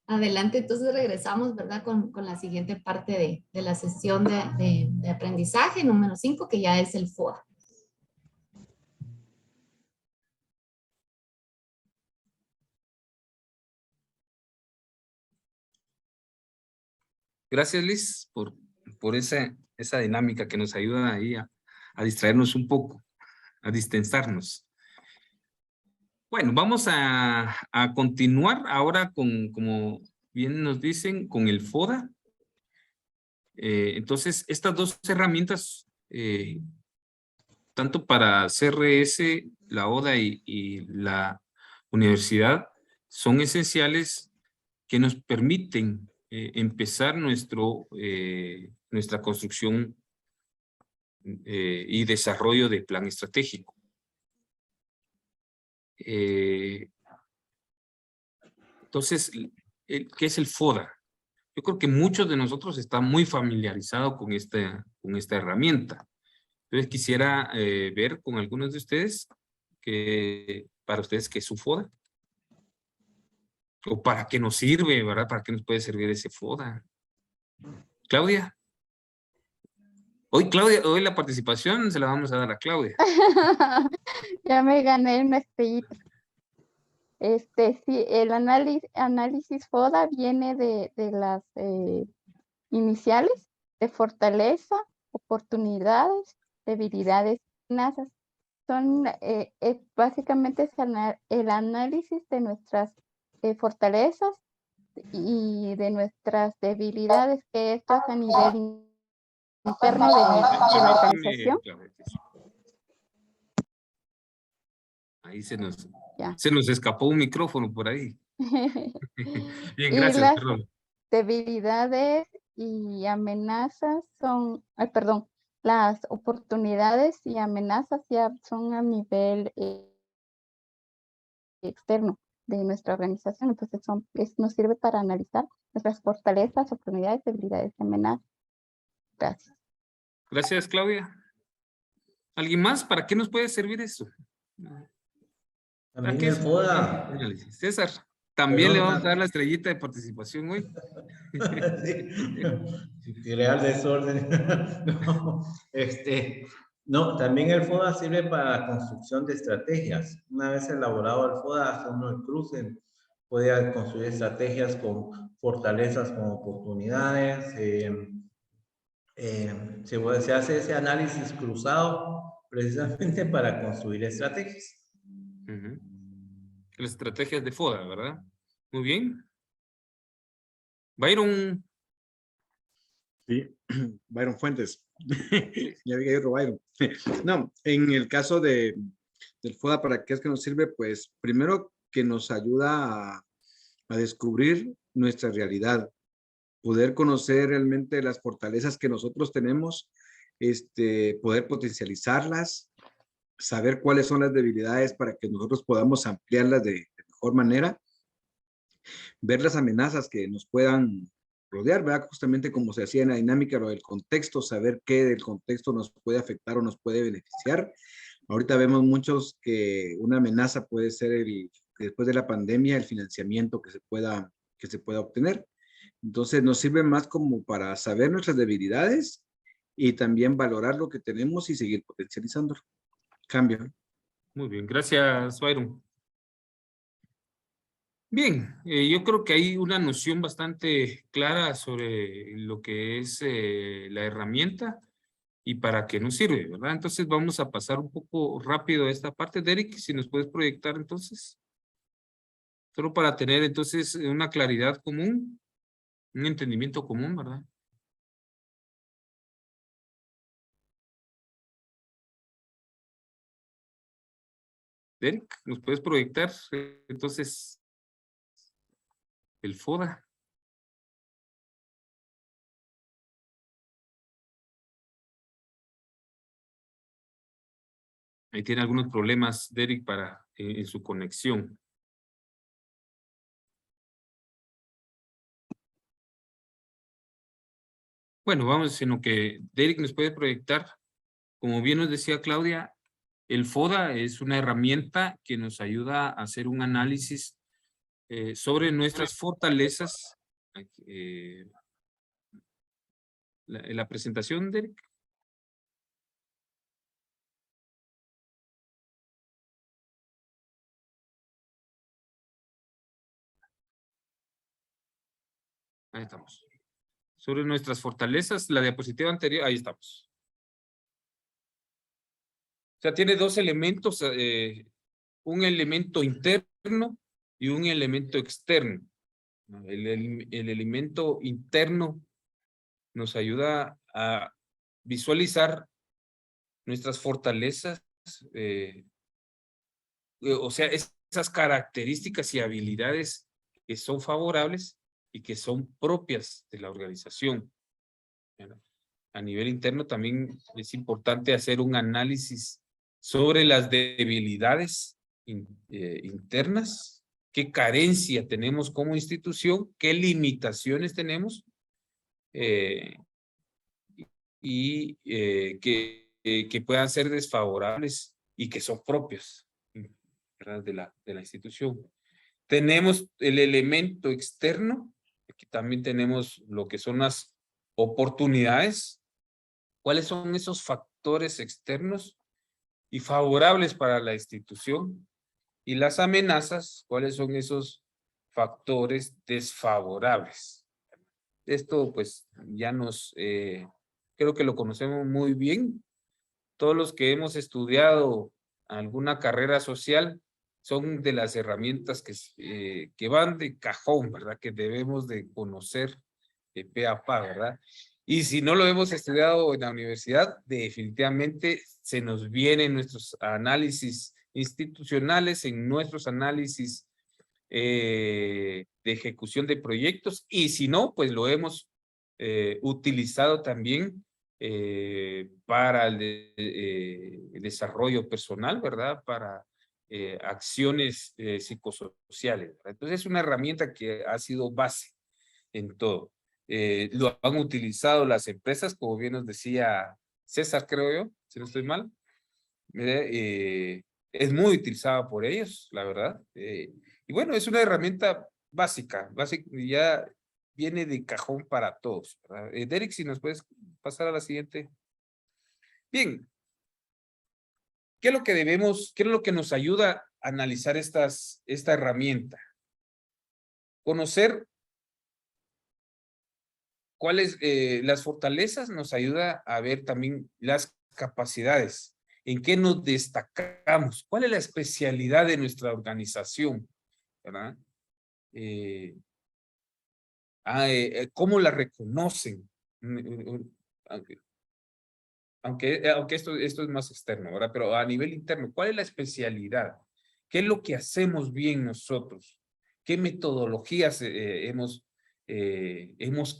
Adelante, entonces regresamos, ¿verdad? Con la siguiente parte de la sesión de aprendizaje, número 5, que ya es el FOA. Gracias, Liz, por esa dinámica que nos ayuda ahí a distraernos un poco, a distensarnos. Bueno, vamos a continuar ahora como bien nos dicen, con el FODA. Entonces, estas 2 herramientas, tanto para CRS, la ODA y la universidad, son esenciales que nos permiten empezar nuestra construcción y desarrollo de plan estratégico. Entonces, ¿qué es el FODA? Yo creo que muchos de nosotros están muy familiarizados con esta herramienta. Entonces quisiera ver con algunos de ustedes para ustedes qué es un FODA. O para qué nos sirve, ¿verdad? ¿Para qué nos puede servir ese FODA? Claudia. Hoy la participación se la vamos a dar a Claudia. Ya me gané una estrellita. Sí, el análisis FODA viene de las iniciales de fortaleza, oportunidades, debilidades, amenazas. Son básicamente el análisis de nuestras fortalezas y de nuestras debilidades, que esto es a nivel interno de la organización. Ahí se nos Ya. escapó un micrófono por ahí. Bien, Y gracias. las Perdón. debilidades y amenazas son, perdón, las oportunidades y amenazas ya son a nivel externo, de nuestra organización. Entonces nos sirve para analizar nuestras fortalezas, oportunidades, debilidades y amenazas. Gracias. Gracias, Claudia. ¿Alguien más? ¿Para qué nos puede servir eso? También qué el es? FODA. Análisis. César, también Perdón, le vamos a dar la estrellita de participación hoy. Sí. Crear desorden. No, no, también el FODA sirve para la construcción de estrategias. Una vez elaborado el FODA, hace uno el cruce, puede construir estrategias con fortalezas, con oportunidades. Se hace ese análisis cruzado precisamente para construir estrategias. Ujú. Las estrategias de FODA, ¿verdad? Muy bien. Byron. Sí, Byron Fuentes. Ya vi que hay otro Byron. No, en el caso del FODA, ¿para qué es que nos sirve? Pues primero que nos ayuda a descubrir nuestra realidad, poder conocer realmente las fortalezas que nosotros tenemos, poder potencializarlas, saber cuáles son las debilidades para que nosotros podamos ampliarlas de mejor manera, ver las amenazas que nos puedan rodear, ¿verdad? Justamente como se hacía en la dinámica, lo del contexto, saber qué del contexto nos puede afectar o nos puede beneficiar. Ahorita vemos muchos que una amenaza puede ser después de la pandemia, el financiamiento que se pueda obtener. Entonces nos sirve más como para saber nuestras debilidades y también valorar lo que tenemos y seguir potencializándolo. Cambio. Muy bien, gracias, Byron. Bien, yo creo que hay una noción bastante clara sobre lo que es la herramienta y para qué nos sirve, ¿verdad? Entonces vamos a pasar un poco rápido a esta parte. Derek, si nos puedes proyectar entonces. Solo para tener entonces una claridad común, un entendimiento común, ¿verdad? Derek, ¿nos puedes proyectar entonces el FODA? Ahí tiene algunos problemas, Derek, en su conexión. Bueno, vamos, sino que Derek nos puede proyectar, como bien nos decía Claudia, el FODA es una herramienta que nos ayuda a hacer un análisis sobre nuestras fortalezas. La presentación, Derek. Ahí estamos. Sobre nuestras fortalezas, la diapositiva anterior, ahí estamos. O sea, tiene dos elementos, un elemento interno y un elemento externo. El elemento interno nos ayuda a visualizar nuestras fortalezas, o sea, esas características y habilidades que son favorables y que son propias de la organización. A nivel interno también es importante hacer un análisis sobre las debilidades internas, qué carencia tenemos como institución, qué limitaciones tenemos que puedan ser desfavorables y que son propios, ¿verdad? de la institución. Tenemos el elemento externo, aquí también tenemos lo que son las oportunidades. ¿Cuáles son esos factores externos y favorables para la institución? Y las amenazas, ¿cuáles son esos factores desfavorables? Esto pues ya creo que lo conocemos muy bien. Todos los que hemos estudiado alguna carrera social son de las herramientas que van de cajón, ¿verdad? Que debemos de conocer de pe a pa, ¿verdad? Y si no lo hemos estudiado en la universidad, definitivamente se nos vienen nuestros análisis institucionales, en nuestros análisis de ejecución de proyectos, y si no, pues lo hemos utilizado también para el desarrollo personal, ¿verdad? Para acciones psicosociales, ¿verdad? Entonces es una herramienta que ha sido base en todo. Lo han utilizado las empresas, como bien nos decía César, creo yo, si no estoy mal. Es muy utilizada por ellos, la verdad. Y bueno, es una herramienta básica, ya viene de cajón para todos, ¿verdad? Derek, si nos puedes pasar a la siguiente. Bien. ¿Qué es lo que qué es lo que nos ayuda a analizar esta herramienta? Conocer cuáles las fortalezas nos ayuda a ver también las capacidades, en qué nos destacamos, cuál es la especialidad de nuestra organización, ¿verdad? ¿Cómo la reconocen? Aunque esto es más externo, ¿verdad? Pero a nivel interno, ¿cuál es la especialidad? ¿Qué es lo que hacemos bien nosotros? ¿Qué metodologías hemos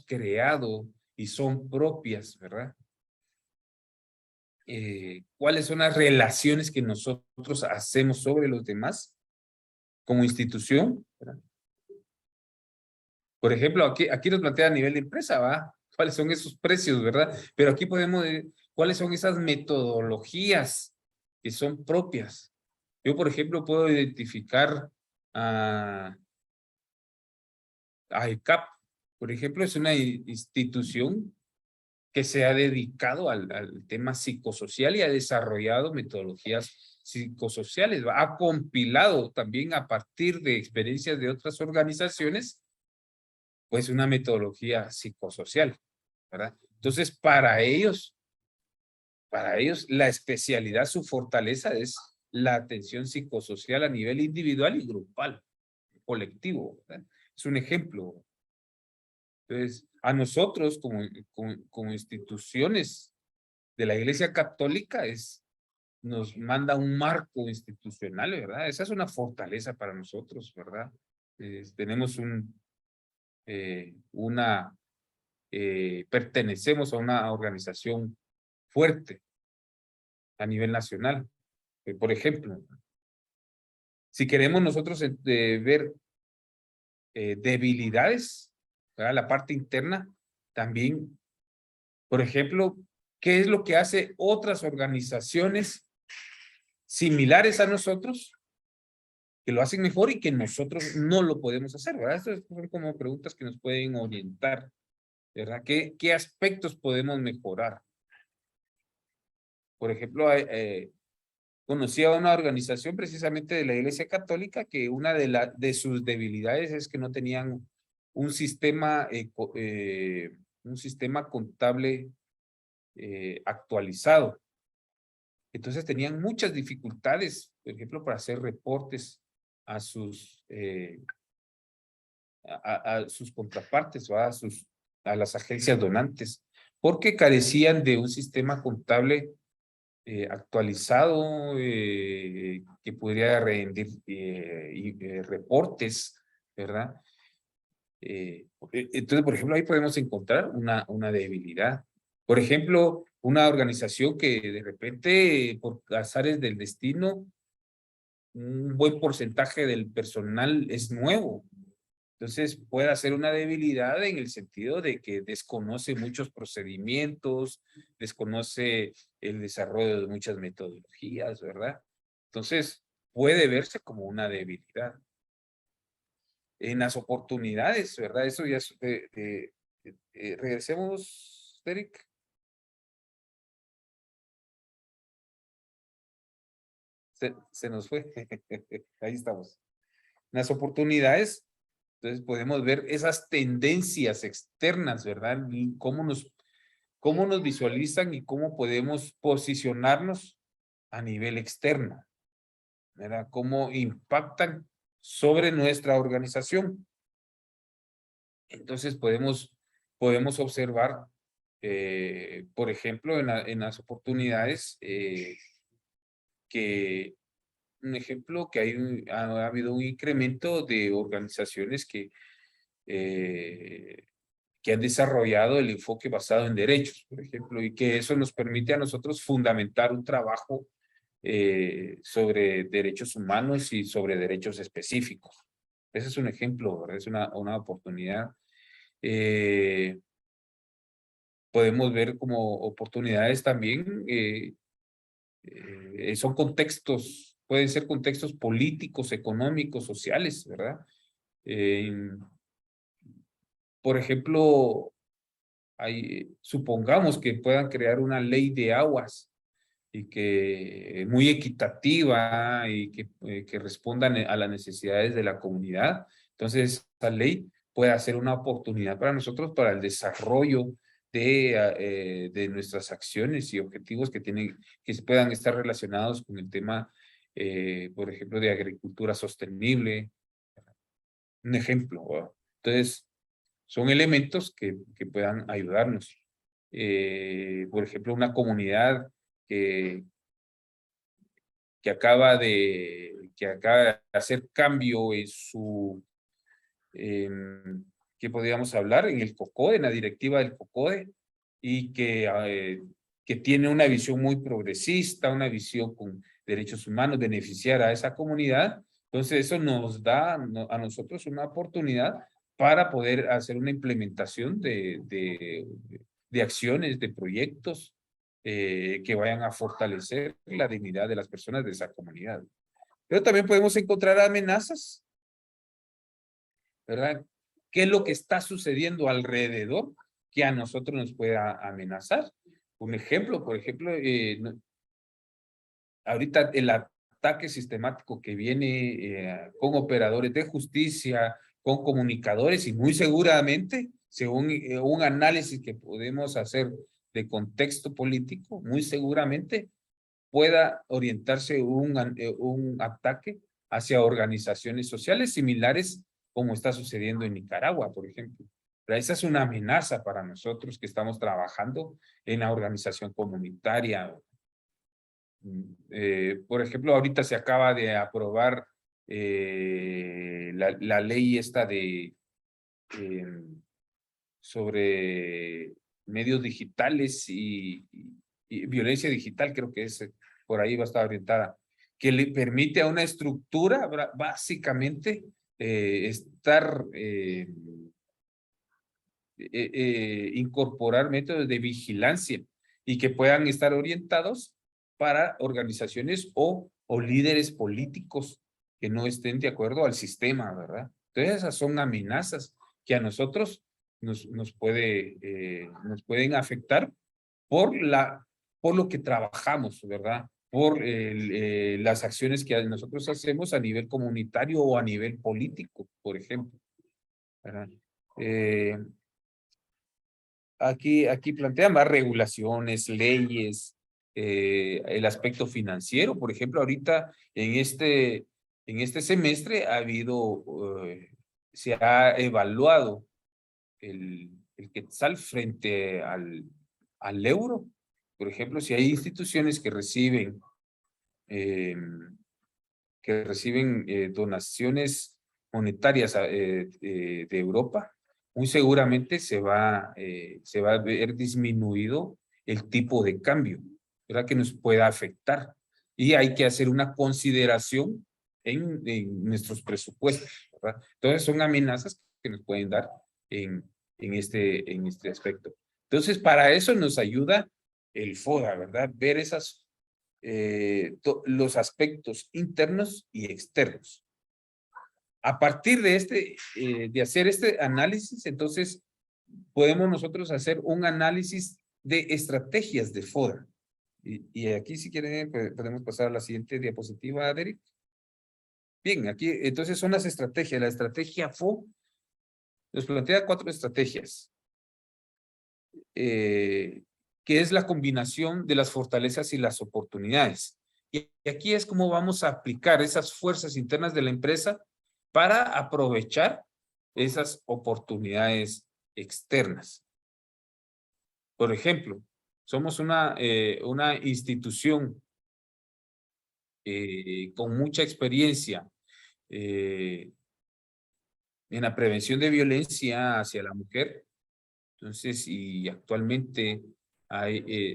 creado y son propias, verdad? ¿Cuáles son las relaciones que nosotros hacemos sobre los demás como institución, ¿verdad? Por ejemplo, aquí nos plantea a nivel de empresa, ¿va? ¿Cuáles son esos precios, verdad? Pero aquí podemos ¿cuáles son esas metodologías que son propias? Yo, por ejemplo, puedo identificar a ECAP. Por ejemplo, es una institución que se ha dedicado al tema psicosocial y ha desarrollado metodologías psicosociales. Ha compilado también a partir de experiencias de otras organizaciones, pues una metodología psicosocial, ¿verdad? Entonces, para ellos, la especialidad, su fortaleza es la atención psicosocial a nivel individual y grupal, colectivo, ¿verdad? Es un ejemplo. Entonces, a nosotros como instituciones de la Iglesia Católica nos manda un marco institucional, ¿verdad? Esa es una fortaleza para nosotros, ¿verdad? Tenemos pertenecemos a una organización fuerte a nivel nacional. Por ejemplo, si queremos nosotros ver debilidades, ¿verdad? La parte interna, también, por ejemplo, ¿qué es lo que hace otras organizaciones similares a nosotros que lo hacen mejor y que nosotros no lo podemos hacer, ¿verdad? Estas son como preguntas que nos pueden orientar, ¿verdad? ¿Qué aspectos podemos mejorar? Por ejemplo, conocí a una organización precisamente de la Iglesia Católica que una de sus debilidades es que no tenían un sistema contable actualizado. Entonces tenían muchas dificultades, por ejemplo, para hacer reportes a sus contrapartes, ¿va? A las agencias donantes, porque carecían de un sistema contable actualizado que pudiera rendir reportes, ¿verdad? Entonces, por ejemplo, ahí podemos encontrar una debilidad. Por ejemplo, una organización que de repente, por azares del destino, un buen porcentaje del personal es nuevo. Entonces puede ser una debilidad en el sentido de que desconoce muchos procedimientos, desconoce el desarrollo de muchas metodologías, ¿verdad? Entonces puede verse como una debilidad. En las oportunidades, ¿verdad? Eso ya es regresemos, Derek. Se nos fue. Ahí estamos. Las oportunidades, entonces podemos ver esas tendencias externas, ¿verdad? Y cómo nos visualizan y cómo podemos posicionarnos a nivel externo, ¿verdad? Cómo impactan sobre nuestra organización. Entonces podemos observar, por ejemplo, en las oportunidades que un ejemplo que ha habido un incremento de organizaciones que han desarrollado el enfoque basado en derechos, por ejemplo, y que eso nos permite a nosotros fundamentar un trabajo sobre derechos humanos y sobre derechos específicos. Ese es un ejemplo, ¿verdad? Es una oportunidad. Podemos ver como oportunidades también, son contextos, pueden ser contextos políticos, económicos, sociales, ¿verdad? Por ejemplo, supongamos que puedan crear una ley de aguas y que muy equitativa y que respondan a las necesidades de la comunidad. Entonces, esta ley puede ser una oportunidad para nosotros para el desarrollo de nuestras acciones y objetivos que puedan estar relacionados con el tema, por ejemplo, de agricultura sostenible. Un ejemplo, ¿verdad? Entonces, son elementos que puedan ayudarnos. Por ejemplo, una comunidad que acaba de hacer cambio en su, ¿qué podríamos hablar? En el COCODE, en la directiva del COCODE, y que tiene una visión muy progresista, una visión con derechos humanos, beneficiar a esa comunidad. Entonces, eso nos da a nosotros una oportunidad para poder hacer una implementación de acciones, de proyectos que vayan a fortalecer la dignidad de las personas de esa comunidad. Pero también podemos encontrar amenazas, ¿verdad? ¿Qué es lo que está sucediendo alrededor que a nosotros nos pueda amenazar? Un ejemplo, por ejemplo, ahorita el ataque sistemático que viene con operadores de justicia, con comunicadores y muy seguramente, según un análisis que podemos hacer de contexto político, muy seguramente pueda orientarse un ataque hacia organizaciones sociales similares como está sucediendo en Nicaragua, por ejemplo. Pero esa es una amenaza para nosotros que estamos trabajando en la organización comunitaria. Por ejemplo, ahorita se acaba de aprobar la ley esta sobre medios digitales y violencia digital, creo que es por ahí va a estar orientada, que le permite a una estructura básicamente incorporar métodos de vigilancia y que puedan estar orientados para organizaciones o líderes políticos que no estén de acuerdo al sistema, ¿verdad? Entonces esas son amenazas que a nosotros nos pueden afectar por lo que trabajamos, ¿verdad? Por las acciones que nosotros hacemos a nivel comunitario o a nivel político, por ejemplo, ¿verdad? Aquí plantean más regulaciones, leyes, el aspecto financiero. Por ejemplo, ahorita en este semestre se ha evaluado el quetzal frente al euro. Por ejemplo, si hay instituciones que reciben donaciones monetarias de Europa, muy seguramente se va a ver disminuido el tipo de cambio, ¿verdad? Que nos pueda afectar. Y hay que hacer una consideración en nuestros presupuestos, ¿verdad? Entonces son amenazas que nos pueden dar en este aspecto. Entonces, para eso nos ayuda el FODA, ¿verdad? Ver los aspectos internos y externos. A partir de hacer este análisis, entonces podemos nosotros hacer un análisis de estrategias de FODA. Y aquí, si quieren, podemos pasar a la siguiente diapositiva, Derek. Bien, aquí entonces son las estrategias. La estrategia FODA nos plantea 4 estrategias. Que es la combinación de las fortalezas y las oportunidades. Y aquí es cómo vamos a aplicar esas fuerzas internas de la empresa para aprovechar esas oportunidades externas. Por ejemplo, somos una institución con mucha experiencia en la prevención de violencia hacia la mujer. Entonces, y actualmente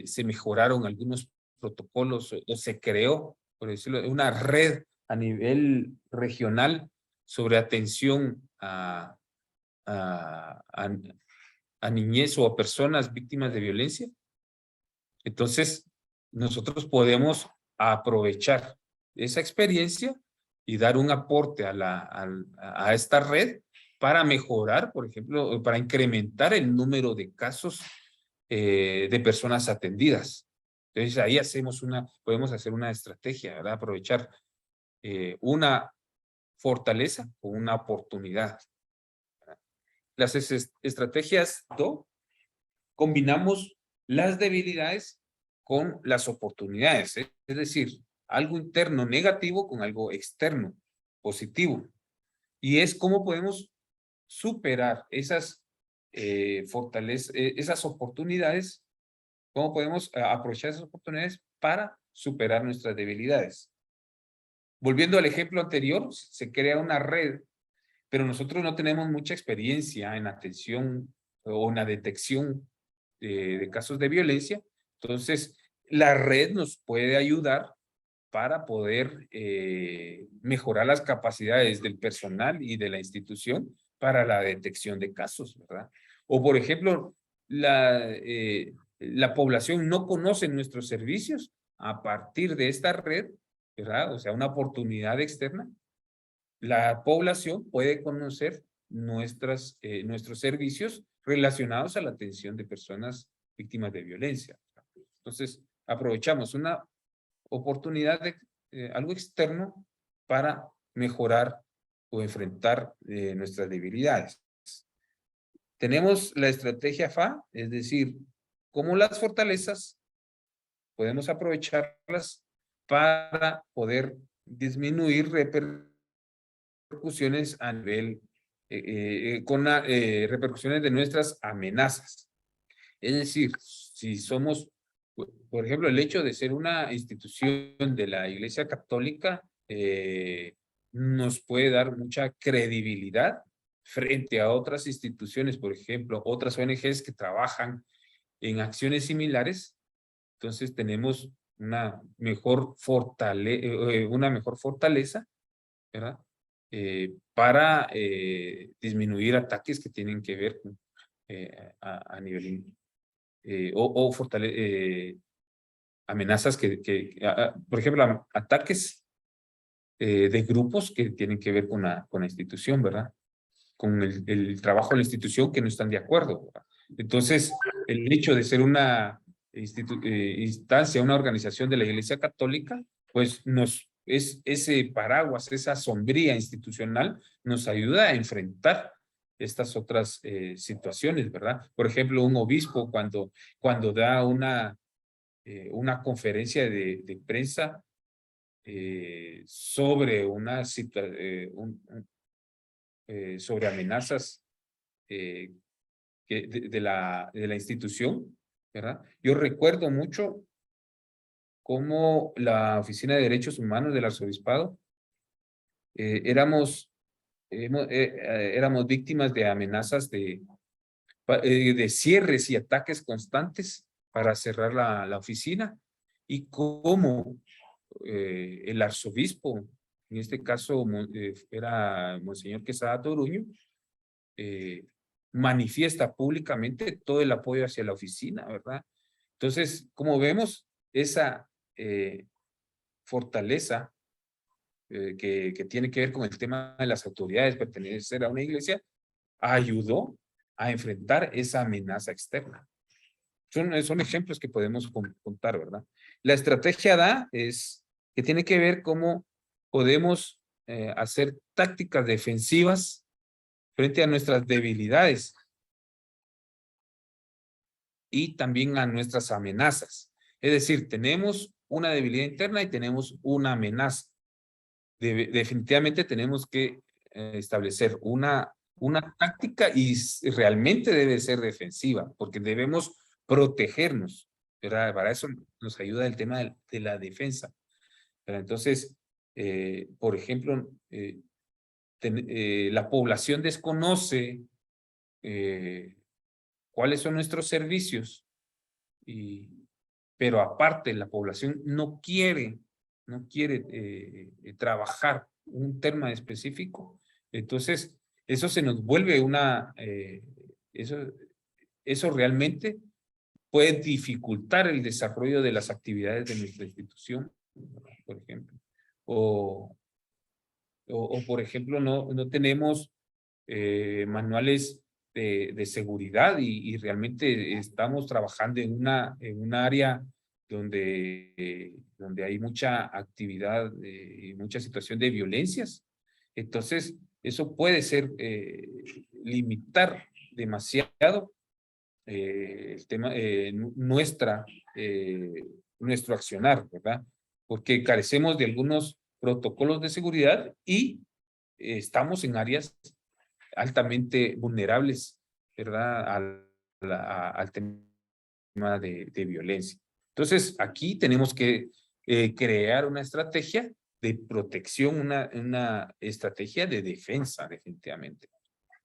se mejoraron algunos protocolos o se creó, por decirlo, una red a nivel regional sobre atención a niñez o a personas víctimas de violencia. Entonces, nosotros podemos aprovechar esa experiencia y dar un aporte a esta red para mejorar, por ejemplo, para incrementar el número de casos de personas atendidas. Entonces, ahí podemos hacer una estrategia, ¿verdad? Aprovechar una fortaleza o una oportunidad. Las estrategias combinamos las debilidades con las oportunidades, es decir, algo interno negativo con algo externo positivo. Y es cómo podemos superar esas fortalezas, esas oportunidades, cómo podemos aprovechar esas oportunidades para superar nuestras debilidades. Volviendo al ejemplo anterior, se crea una red, pero nosotros no tenemos mucha experiencia en atención o en la detección de casos de violencia. Entonces, la red nos puede ayudar para poder mejorar las capacidades del personal y de la institución para la detección de casos, ¿verdad? O, por ejemplo, la población no conoce nuestros servicios. A partir de esta red, ¿verdad? O sea, una oportunidad externa, la población puede conocer nuestros servicios relacionados a la atención de personas víctimas de violencia. Entonces, aprovechamos una oportunidad de algo externo para mejorar o enfrentar nuestras debilidades. Tenemos la estrategia FA, es decir, cómo las fortalezas podemos aprovecharlas para poder disminuir repercusiones a nivel, con repercusiones de nuestras amenazas. Es decir, si somos, por ejemplo, el hecho de ser una institución de la Iglesia Católica nos puede dar mucha credibilidad frente a otras instituciones, por ejemplo, otras ONGs que trabajan en acciones similares. Entonces tenemos una mejor fortaleza, ¿verdad? Para disminuir ataques que tienen que ver con, a nivel amenazas por ejemplo, ataques de grupos que tienen que ver con la institución, ¿verdad? Con el trabajo de la institución que no están de acuerdo, ¿verdad? Entonces, el hecho de ser una instancia, una organización de la Iglesia Católica, pues ese paraguas, esa sombría institucional nos ayuda a enfrentar estas otras situaciones, ¿verdad? Por ejemplo, un obispo cuando da una conferencia de prensa sobre sobre amenazas de la institución, ¿verdad? Yo recuerdo mucho cómo la Oficina de Derechos Humanos del Arzobispado éramos víctimas de amenazas de cierres y ataques constantes para cerrar la oficina, y cómo el arzobispo, en este caso era Monseñor Quesada Toruño, manifiesta públicamente todo el apoyo hacia la oficina, ¿verdad? Entonces, como vemos, esa fortaleza que tiene que ver con el tema de las autoridades, pertenecer a una iglesia, ayudó a enfrentar esa amenaza externa. Son ejemplos que podemos contar, ¿verdad? La estrategia DA es que tiene que ver cómo podemos hacer tácticas defensivas frente a nuestras debilidades y también a nuestras amenazas. Es decir, tenemos una debilidad interna y tenemos una amenaza. Definitivamente tenemos que establecer una táctica, y realmente debe ser defensiva, porque debemos protegernos, ¿verdad? Para eso nos ayuda el tema de la defensa. ¿Verdad? Entonces, por ejemplo, la población desconoce cuáles son nuestros servicios y pero aparte la población no quiere trabajar un tema específico, entonces eso se nos vuelve eso realmente puede dificultar el desarrollo de las actividades de nuestra institución, por ejemplo. O por ejemplo, no tenemos manuales de seguridad y realmente estamos trabajando en un área donde hay mucha actividad y mucha situación de violencias. Entonces, eso puede ser limitar demasiado el tema, nuestro accionar, ¿verdad? Porque carecemos de algunos protocolos de seguridad y estamos en áreas altamente vulnerables, ¿verdad? Al tema de violencia. Entonces, aquí tenemos que crear una estrategia de protección, una estrategia de defensa, definitivamente.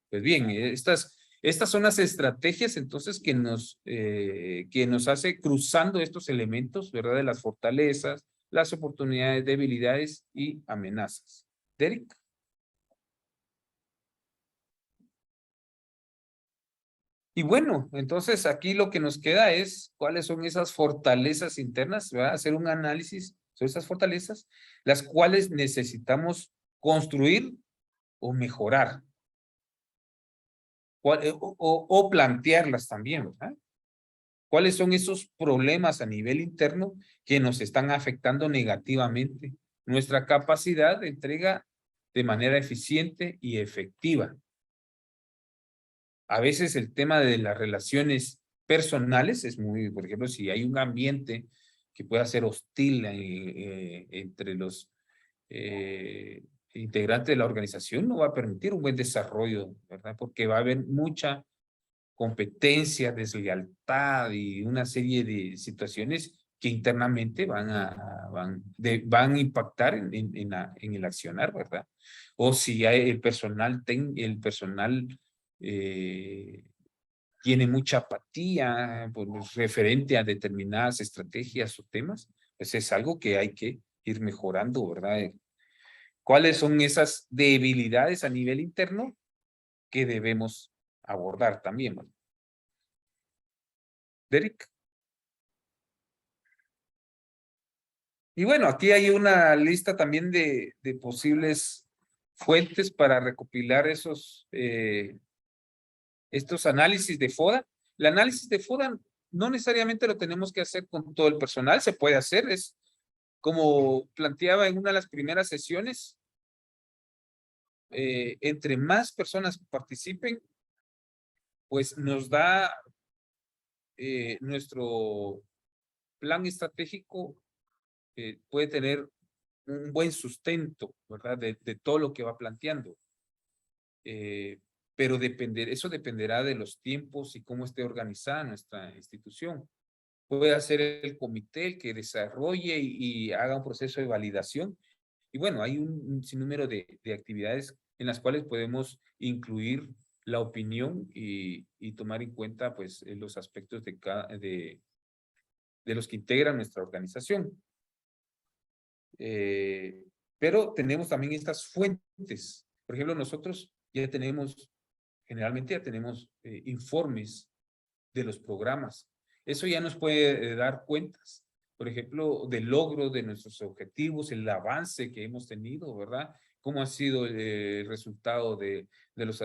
Pues bien, estas son las estrategias entonces que nos hace cruzando estos elementos, ¿verdad? De las fortalezas, las oportunidades, debilidades y amenazas. Derek. Y bueno, entonces aquí lo que nos queda es cuáles son esas fortalezas internas, ¿verdad? Hacer un análisis sobre esas fortalezas, las cuales necesitamos construir o mejorar. O plantearlas también, ¿verdad? ¿Cuáles son esos problemas a nivel interno que nos están afectando negativamente nuestra capacidad de entrega de manera eficiente y efectiva? A veces el tema de las relaciones personales es muy, por ejemplo, si hay un ambiente que pueda ser hostil entre los integrantes de la organización, no va a permitir un buen desarrollo, ¿verdad? Porque va a haber mucha competencia, deslealtad y una serie de situaciones que internamente van a impactar en el accionar, ¿verdad? O si hay el personal tiene mucha apatía referente a determinadas estrategias o temas, pues es algo que hay que ir mejorando, ¿verdad? ¿Cuáles son esas debilidades a nivel interno que debemos abordar también, ¿verdad? Derek. Y bueno, aquí hay una lista también de posibles fuentes para recopilar estos análisis de FODA. El análisis de FODA no necesariamente lo tenemos que hacer con todo el personal, se puede hacer, es como planteaba en una de las primeras sesiones, entre más personas participen, pues nos da nuestro plan estratégico puede tener un buen sustento, ¿verdad? De todo lo que va planteando. Pero eso dependerá de los tiempos y cómo esté organizada nuestra institución. Puede ser el comité el que desarrolle y haga un proceso de validación. Y bueno, hay un sinnúmero de actividades en las cuales podemos incluir la opinión y tomar en cuenta pues los aspectos de los que integran nuestra organización. Pero tenemos también estas fuentes. Por ejemplo, nosotros generalmente ya tenemos informes de los programas. Eso ya nos puede dar cuentas, por ejemplo, del logro de nuestros objetivos, el avance que hemos tenido, ¿verdad? Cómo ha sido el resultado de los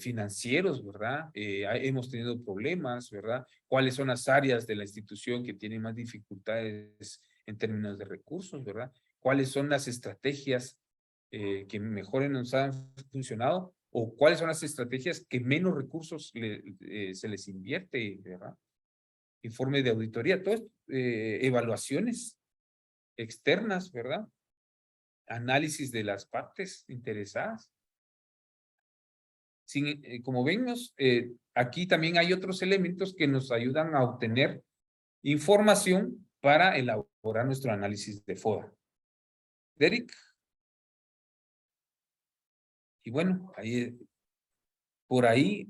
financieros, ¿verdad? Hemos tenido problemas, ¿verdad? ¿Cuáles son las áreas de la institución que tienen más dificultades en términos de recursos, ¿verdad? ¿Cuáles son las estrategias que mejor nos han funcionado? ¿O cuáles son las estrategias que menos recursos se les invierte, ¿verdad? Informe de auditoría, todo esto, evaluaciones externas, ¿verdad? Análisis de las partes interesadas. Como vemos, aquí también hay otros elementos que nos ayudan a obtener información para elaborar nuestro análisis de FODA. Derek. Y bueno, por ahí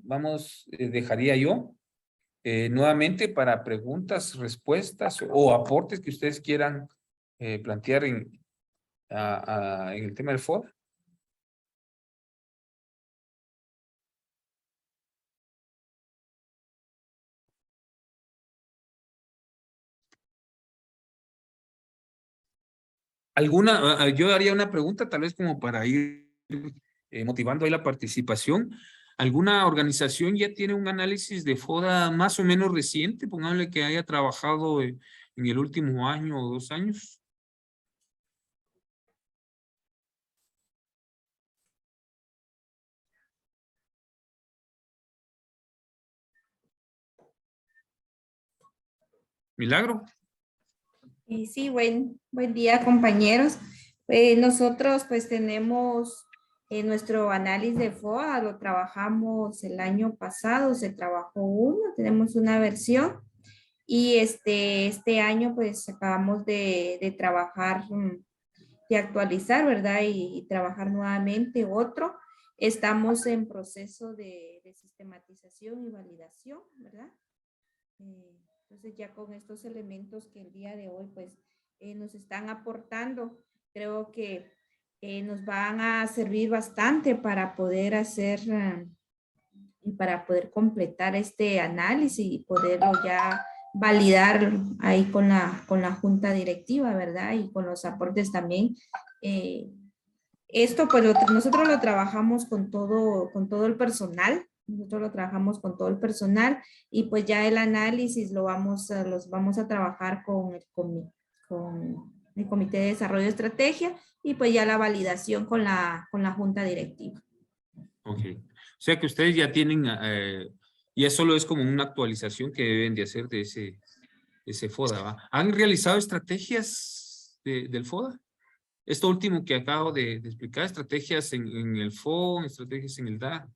dejaría yo. Nuevamente para preguntas, respuestas o aportes que ustedes quieran plantear en el tema del FODA. Yo haría una pregunta tal vez como para ir motivando ahí la participación. ¿Alguna organización ya tiene un análisis de FODA más o menos reciente? Pongámosle que haya trabajado en el último año o 2 años. Milagro. Sí, buen día, compañeros. Nosotros pues tenemos nuestro análisis de FOA, lo trabajamos el año pasado, se trabajó uno, tenemos una versión y este año pues acabamos de trabajar, de actualizar, ¿verdad? Y trabajar nuevamente otro. Estamos en proceso de sistematización y validación, ¿verdad? Entonces ya con estos elementos que el día de hoy pues nos están aportando, creo que nos van a servir bastante para poder hacer y para poder completar este análisis y poderlo ya validar ahí con la junta directiva, ¿verdad? Y con los aportes también. Esto pues nosotros lo trabajamos con todo el personal. Nosotros lo trabajamos con todo el personal y pues ya el análisis los vamos a trabajar con el Comité de Desarrollo de Estrategia y pues ya la validación con la junta directiva. Ok. O sea que ustedes ya tienen, ya solo es como una actualización que deben de hacer de ese FODA, ¿va? ¿Han realizado estrategias del FODA? Esto último que acabo de explicar, estrategias en el FON, estrategias en el DA.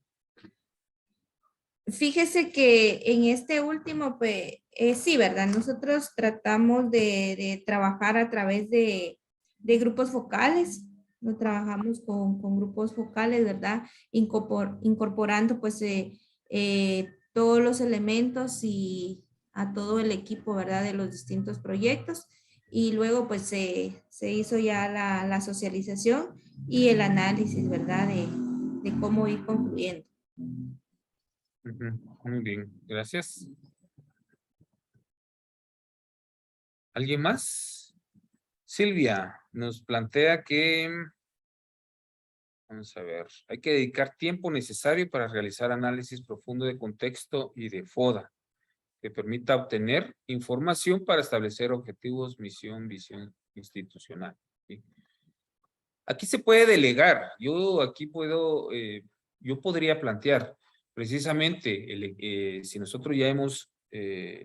Fíjese que en este último, pues, sí, ¿verdad? Nosotros tratamos de trabajar a través de grupos focales. No trabajamos con grupos focales, ¿verdad? Incorporando, pues, todos los elementos y a todo el equipo, ¿verdad? De los distintos proyectos. Y luego, pues, se hizo ya la socialización y el análisis, ¿verdad? De cómo ir concluyendo. Muy bien, gracias. ¿Alguien más? Silvia nos plantea que, vamos a ver, hay que dedicar tiempo necesario para realizar análisis profundo de contexto y de FODA, que permita obtener información para establecer objetivos, misión, visión institucional. ¿Sí? Aquí se puede delegar. Yo podría plantear precisamente si nosotros ya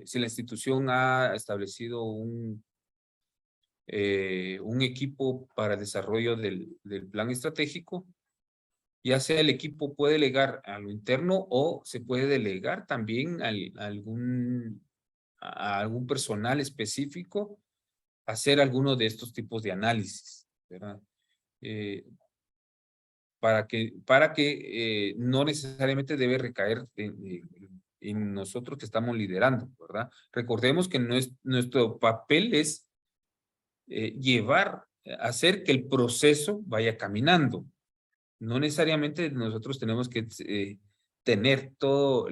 si la institución ha establecido un equipo para el desarrollo del plan estratégico, ya sea el equipo puede delegar a lo interno o se puede delegar también a algún personal específico hacer alguno de estos tipos de análisis, ¿verdad? Para que no necesariamente debe recaer en nosotros que estamos liderando, ¿verdad? Recordemos que nuestro papel es hacer que el proceso vaya caminando. No necesariamente nosotros tenemos que tener todo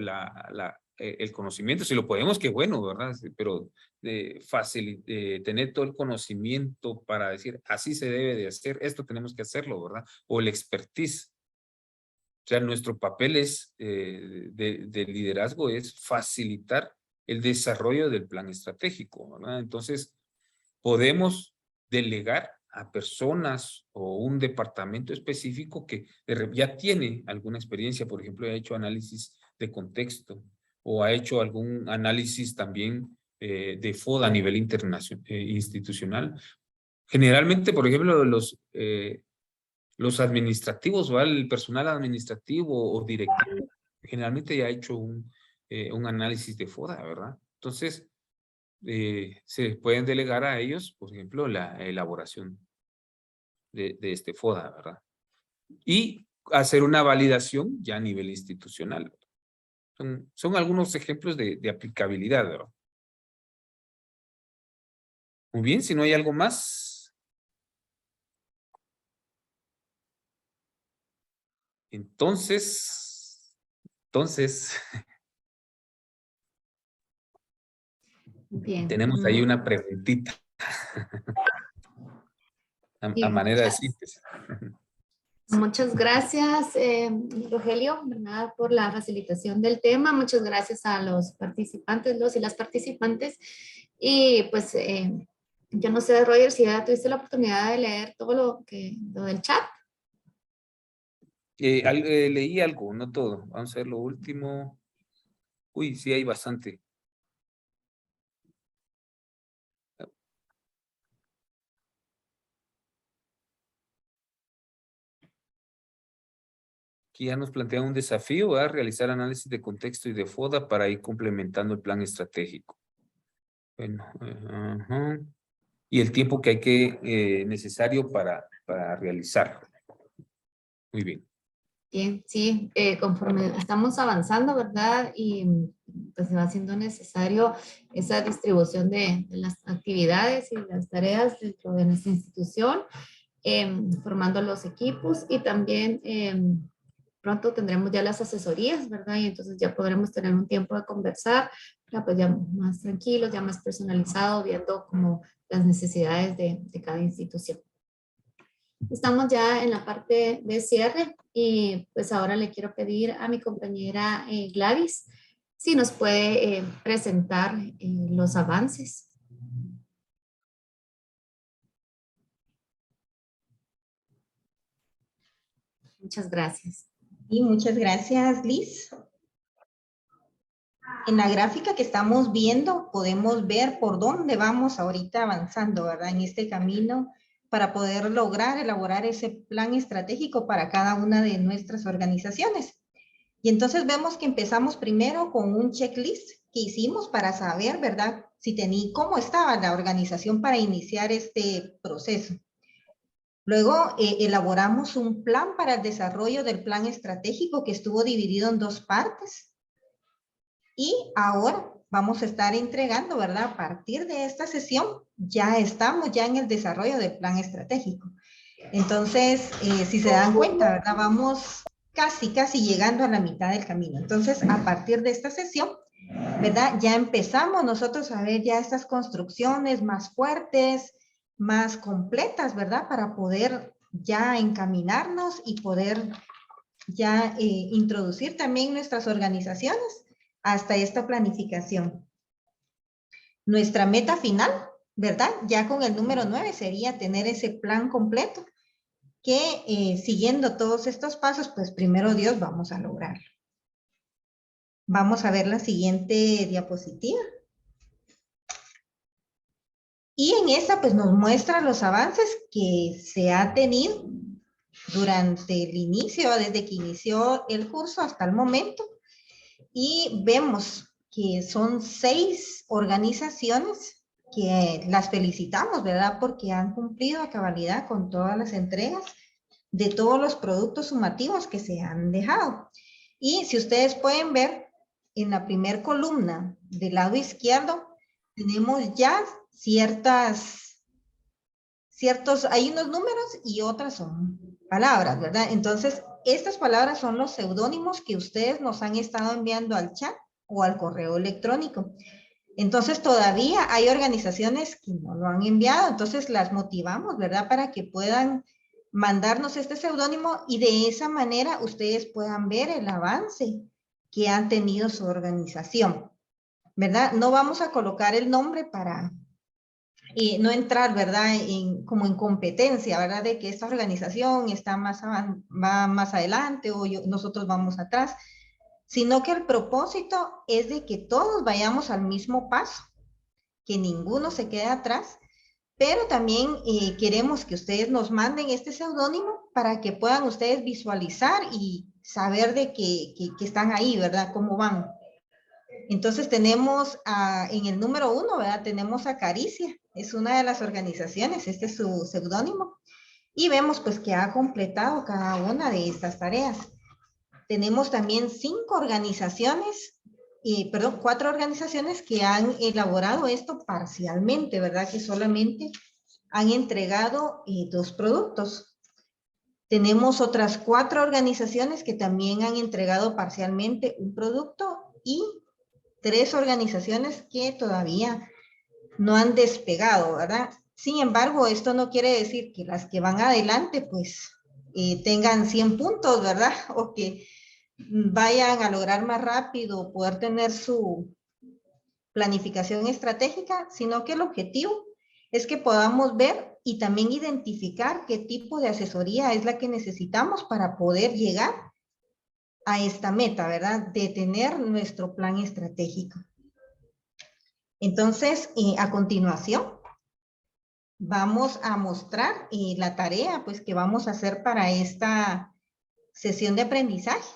el conocimiento, si lo podemos, qué bueno, ¿verdad? Pero tener todo el conocimiento para decir, así se debe de hacer, esto tenemos que hacerlo, ¿verdad? O el expertise. O sea, nuestro papel de liderazgo es facilitar el desarrollo del plan estratégico, ¿verdad? Entonces, podemos delegar a personas o un departamento específico que ya tiene alguna experiencia, por ejemplo, ha hecho análisis de contexto o ha hecho algún análisis también de FODA a nivel institucional. Generalmente, por ejemplo, los administrativos o el personal administrativo o directivo, generalmente ya ha hecho un análisis de FODA, ¿verdad? Entonces, se pueden delegar a ellos, por ejemplo, la elaboración de este FODA, ¿verdad? Y hacer una validación ya a nivel institucional. Son algunos ejemplos de aplicabilidad, ¿verdad? Muy bien, si no hay algo más. Entonces, Bien. tenemos ahí una preguntita. A Sí, manera de muchas- síntesis. Muchas gracias, Rogelio, ¿verdad? Por la facilitación del tema. Muchas gracias a los participantes, los y las participantes. Y pues, yo no sé, Roger, si ya tuviste la oportunidad de leer todo lo del chat. Leí algo, no todo. Vamos a ver lo último. Uy, sí, hay bastante. Aquí ya nos plantea un desafío a realizar análisis de contexto y de FODA para ir complementando el plan estratégico. Bueno, ajá. Y el tiempo que hay que necesario para realizarlo. Muy bien. Bien, sí, conforme estamos avanzando, ¿verdad? Y pues se va haciendo necesario esa distribución de las actividades y las tareas dentro de nuestra institución, formando los equipos y también pronto tendremos ya las asesorías, ¿verdad? Y entonces ya podremos tener un tiempo de conversar, pues ya más tranquilos, ya más personalizado, viendo como las necesidades de cada institución. Estamos ya en la parte de cierre y pues ahora le quiero pedir a mi compañera Gladys si nos puede presentar los avances. Muchas gracias. Y muchas gracias, Liz. En la gráfica que estamos viendo, podemos ver por dónde vamos ahorita avanzando, ¿verdad? En este camino para poder lograr elaborar ese plan estratégico para cada una de nuestras organizaciones. Y entonces vemos que empezamos primero con un checklist que hicimos para saber, ¿verdad? Cómo estaba la organización para iniciar este proceso. Luego elaboramos un plan para el desarrollo del plan estratégico que estuvo dividido en 2 partes. Y ahora vamos a estar entregando, ¿verdad? A partir de esta sesión, ya estamos ya en el desarrollo del plan estratégico. Entonces, si se dan cuenta, ¿verdad? Vamos casi llegando a la mitad del camino. Entonces, a partir de esta sesión, ¿verdad? Ya empezamos nosotros a ver ya estas construcciones más fuertes, más completas, ¿verdad? Para poder ya encaminarnos y poder ya introducir también nuestras organizaciones hasta esta planificación. Nuestra meta final, ¿verdad? Ya con el número 9 sería tener ese plan completo que siguiendo todos estos pasos, pues primero Dios vamos a lograrlo. Vamos a ver la siguiente diapositiva. Y en esta pues nos muestra los avances que se ha tenido durante el inicio, desde que inició el curso hasta el momento. Y vemos que son 6 organizaciones que las felicitamos, ¿verdad? Porque han cumplido a cabalidad con todas las entregas de todos los productos sumativos que se han dejado. Y si ustedes pueden ver, en la primera columna del lado izquierdo, tenemos ya hay unos números y otras son palabras, ¿verdad? Entonces, estas palabras son los seudónimos que ustedes nos han estado enviando al chat o al correo electrónico. Entonces, todavía hay organizaciones que no lo han enviado, entonces las motivamos, ¿verdad? Para que puedan mandarnos este seudónimo y de esa manera ustedes puedan ver el avance que han tenido su organización, ¿verdad? No vamos a colocar el nombre para no entrar, ¿verdad? Como en competencia, ¿verdad? De que esta organización está va más adelante o nosotros vamos atrás, sino que el propósito es de que todos vayamos al mismo paso, que ninguno se quede atrás, pero también queremos que ustedes nos manden este seudónimo para que puedan ustedes visualizar y saber de que están ahí, ¿verdad? Cómo van. Entonces tenemos en el número 1, ¿verdad? Tenemos a Caricia, es una de las organizaciones, este es su seudónimo, y vemos pues que ha completado cada una de estas tareas. Tenemos también 4 organizaciones que han elaborado esto parcialmente, ¿verdad? Que solamente han entregado 2 productos. Tenemos otras 4 organizaciones que también han entregado parcialmente un producto y 3 organizaciones que todavía no han despegado, ¿verdad? Sin embargo, esto no quiere decir que las que van adelante, pues, tengan 100 puntos, ¿verdad? O que vayan a lograr más rápido poder tener su planificación estratégica, sino que el objetivo es que podamos ver y también identificar qué tipo de asesoría es la que necesitamos para poder llegar a esta meta, ¿verdad? De tener nuestro plan estratégico. Entonces, a continuación, vamos a mostrar la tarea, pues, que vamos a hacer para esta sesión de aprendizaje.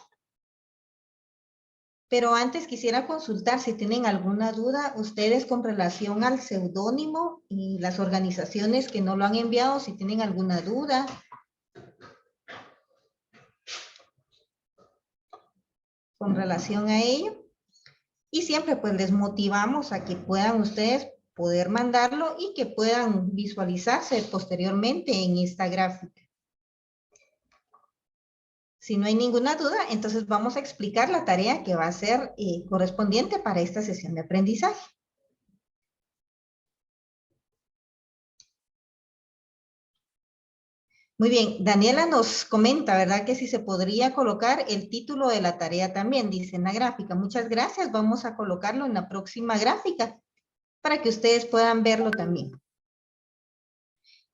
Pero antes quisiera consultar si tienen alguna duda ustedes con relación al seudónimo y las organizaciones que no lo han enviado, si tienen alguna duda. Con relación a ello. Y siempre pues les motivamos a que puedan ustedes poder mandarlo y que puedan visualizarse posteriormente en esta gráfica. Si no hay ninguna duda, entonces vamos a explicar la tarea que va a ser correspondiente para esta sesión de aprendizaje. Muy bien, Daniela nos comenta, ¿verdad? Que si se podría colocar el título de la tarea también, dice en la gráfica. Muchas gracias, vamos a colocarlo en la próxima gráfica para que ustedes puedan verlo también.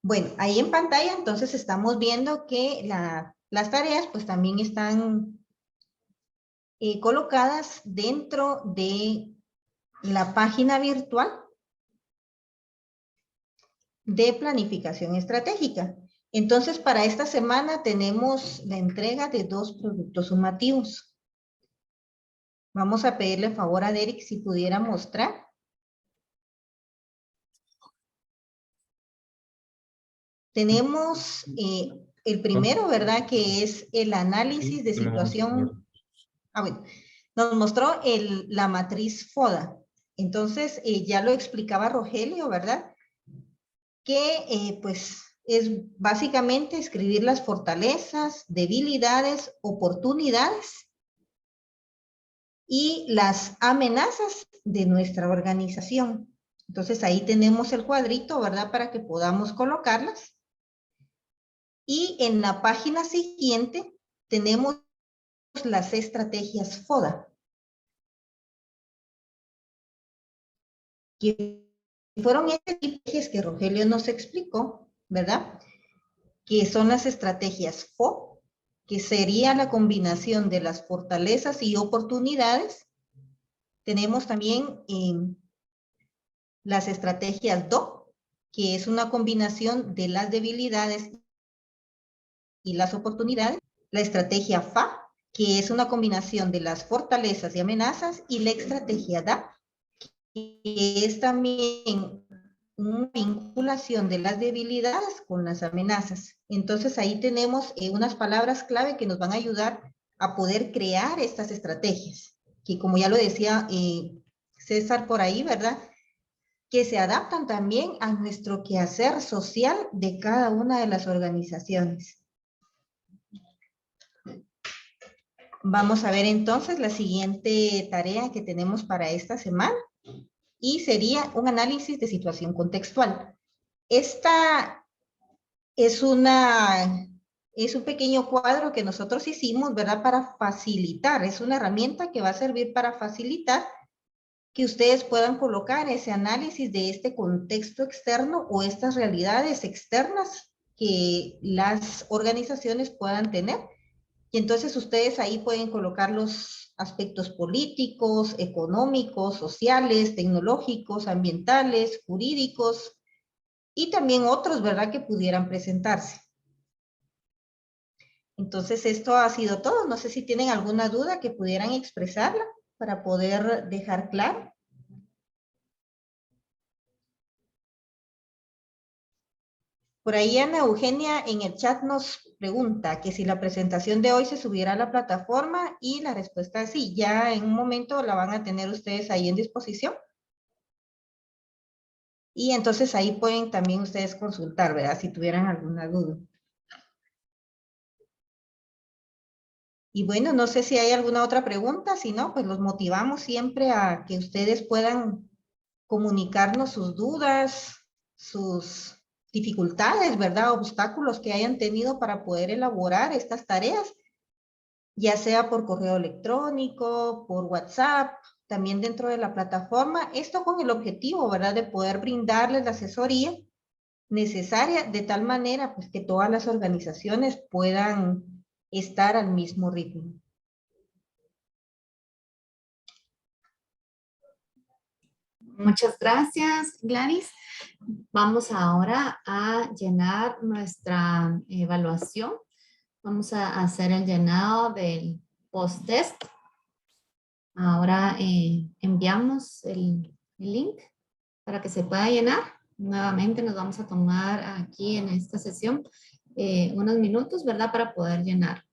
Bueno, ahí en pantalla entonces estamos viendo que las tareas pues también están colocadas dentro de la página virtual de planificación estratégica. Entonces, para esta semana tenemos la entrega de 2 productos sumativos. Vamos a pedirle favor a Derek si pudiera mostrar. Tenemos el primero, ¿verdad? Que es el análisis de situación. Bueno, nos mostró la matriz FODA. Entonces, ya lo explicaba Rogelio, ¿verdad? Que pues es básicamente escribir las fortalezas, debilidades, oportunidades y las amenazas de nuestra organización. Entonces ahí tenemos el cuadrito, ¿verdad? Para que podamos colocarlas. Y en la página siguiente tenemos las estrategias FODA. Que fueron estrategias que Rogelio nos explicó, ¿verdad? Que son las estrategias FO, que sería la combinación de las fortalezas y oportunidades. Tenemos también las estrategias DO, que es una combinación de las debilidades y las oportunidades. La estrategia FA, que es una combinación de las fortalezas y amenazas. Y la estrategia DA, que es también una vinculación de las debilidades con las amenazas. Entonces ahí tenemos unas palabras clave que nos van a ayudar a poder crear estas estrategias, que como ya lo decía César por ahí, ¿verdad? Que se adaptan también a nuestro quehacer social de cada una de las organizaciones. Vamos a ver entonces la siguiente tarea que tenemos para esta semana. Y sería un análisis de situación contextual. Esta es un pequeño cuadro que nosotros hicimos, ¿verdad? Para facilitar, es una herramienta que va a servir para facilitar que ustedes puedan colocar ese análisis de este contexto externo o estas realidades externas que las organizaciones puedan tener. Y entonces ustedes ahí pueden colocar los aspectos políticos, económicos, sociales, tecnológicos, ambientales, jurídicos y también otros, ¿verdad?, que pudieran presentarse. Entonces esto ha sido todo. No sé si tienen alguna duda que pudieran expresarla para poder dejar claro. Por ahí Ana Eugenia en el chat nos pregunta que si la presentación de hoy se subiera a la plataforma y la respuesta es sí, ya en un momento la van a tener ustedes ahí en disposición. Y entonces ahí pueden también ustedes consultar, ¿verdad? Si tuvieran alguna duda. Y bueno, no sé si hay alguna otra pregunta, si no, pues los motivamos siempre a que ustedes puedan comunicarnos sus dudas, sus dificultades, ¿verdad? Obstáculos que hayan tenido para poder elaborar estas tareas, ya sea por correo electrónico, por WhatsApp, también dentro de la plataforma. Esto con el objetivo, ¿verdad? De poder brindarles la asesoría necesaria de tal manera pues que todas las organizaciones puedan estar al mismo ritmo. Muchas gracias, Gladys. Vamos ahora a llenar nuestra evaluación. Vamos a hacer el llenado del post-test. Ahora enviamos el link para que se pueda llenar. Nuevamente nos vamos a tomar aquí en esta sesión unos minutos, ¿verdad? Para poder llenar.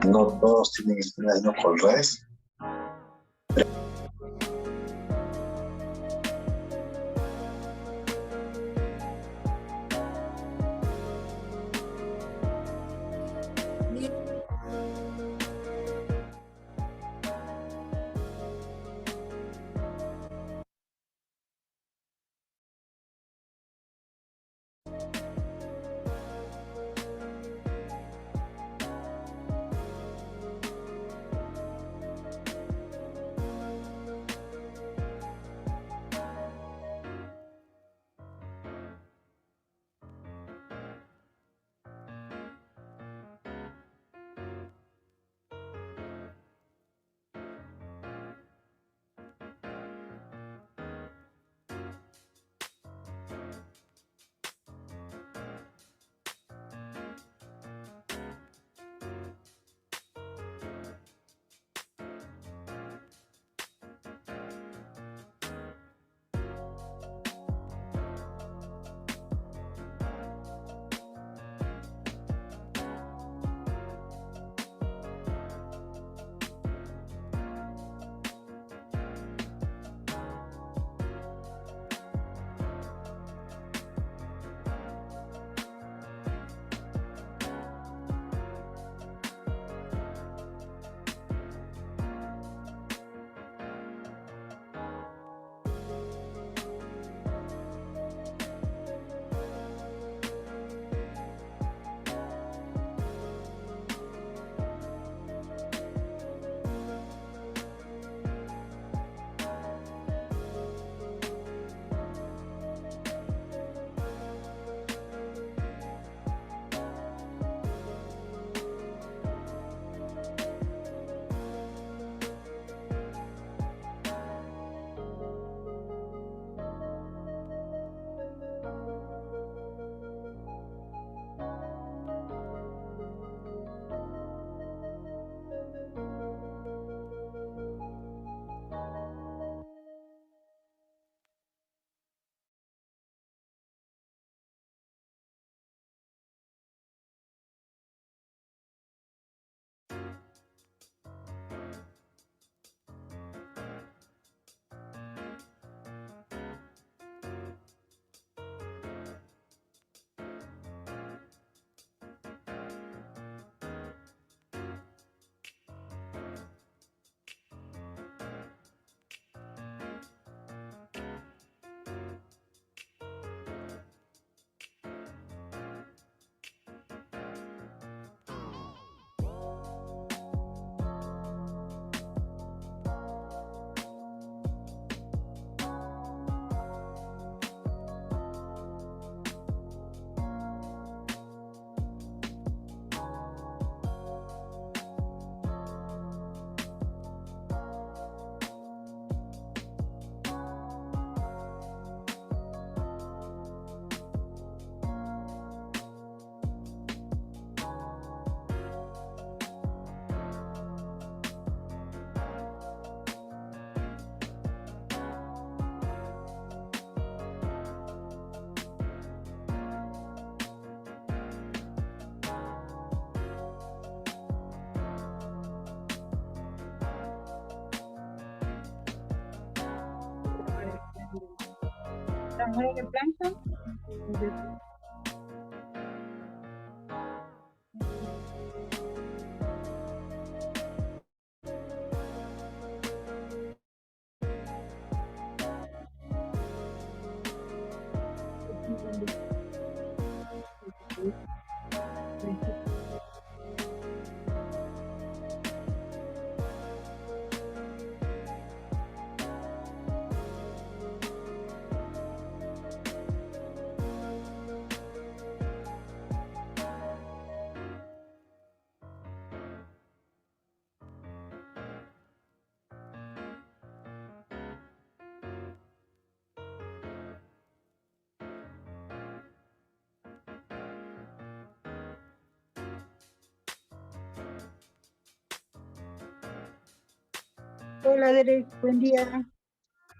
No todos tienen experiencia con redes. la mujer de blanco. Hola, Derek, buen día.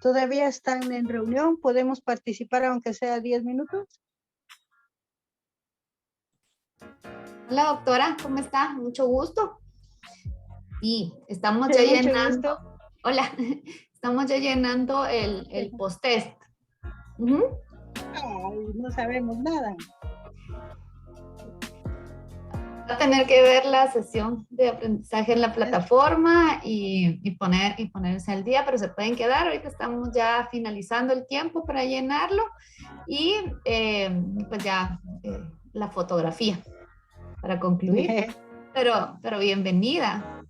¿Todavía están en reunión? ¿Podemos participar aunque sea 10 minutos? Hola, doctora, ¿cómo está? Mucho gusto. Sí, estamos ya Mucho llenando. gusto. Hola, estamos ya llenando el post-test. Ujú. Ay, no sabemos nada. Va a tener que ver la sesión de aprendizaje en la plataforma y ponerse al día, pero se pueden quedar. Ahorita estamos ya finalizando el tiempo para llenarlo y pues ya la fotografía para concluir. Pero bienvenida.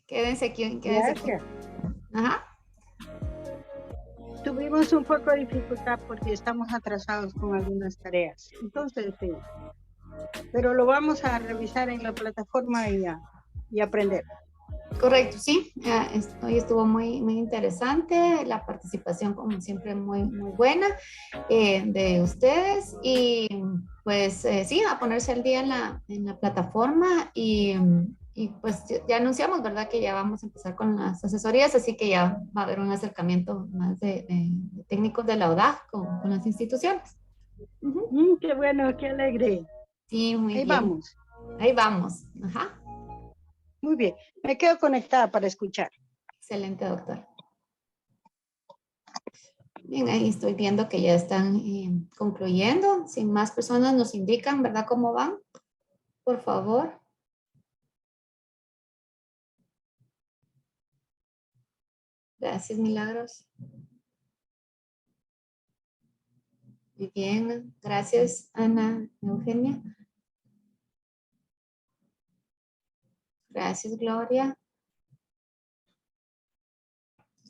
Quédense aquí. Gracias. Ajá. Tuvimos un poco de dificultad porque estamos atrasados con algunas tareas. Entonces, pero lo vamos a revisar en la plataforma y aprender. Correcto, sí. Hoy estuvo muy interesante. La participación, como siempre, muy buena de ustedes. Y pues sí, a ponerse al día en la plataforma. Y pues ya anunciamos, ¿verdad? Que ya vamos a empezar con las asesorías. Así que ya va a haber un acercamiento más de técnicos de la ODAG con las instituciones. Qué bueno, qué alegre. Sí, muy Ahí bien. vamos. Ahí vamos. Ajá. Muy bien. Me quedo conectada para escuchar. Excelente, doctor. Bien, ahí estoy viendo que ya están concluyendo. Si más personas nos indican, ¿verdad? ¿Cómo van? Por favor. Gracias, Milagros. Muy bien. Gracias, Ana Eugenia. Gracias, Gloria.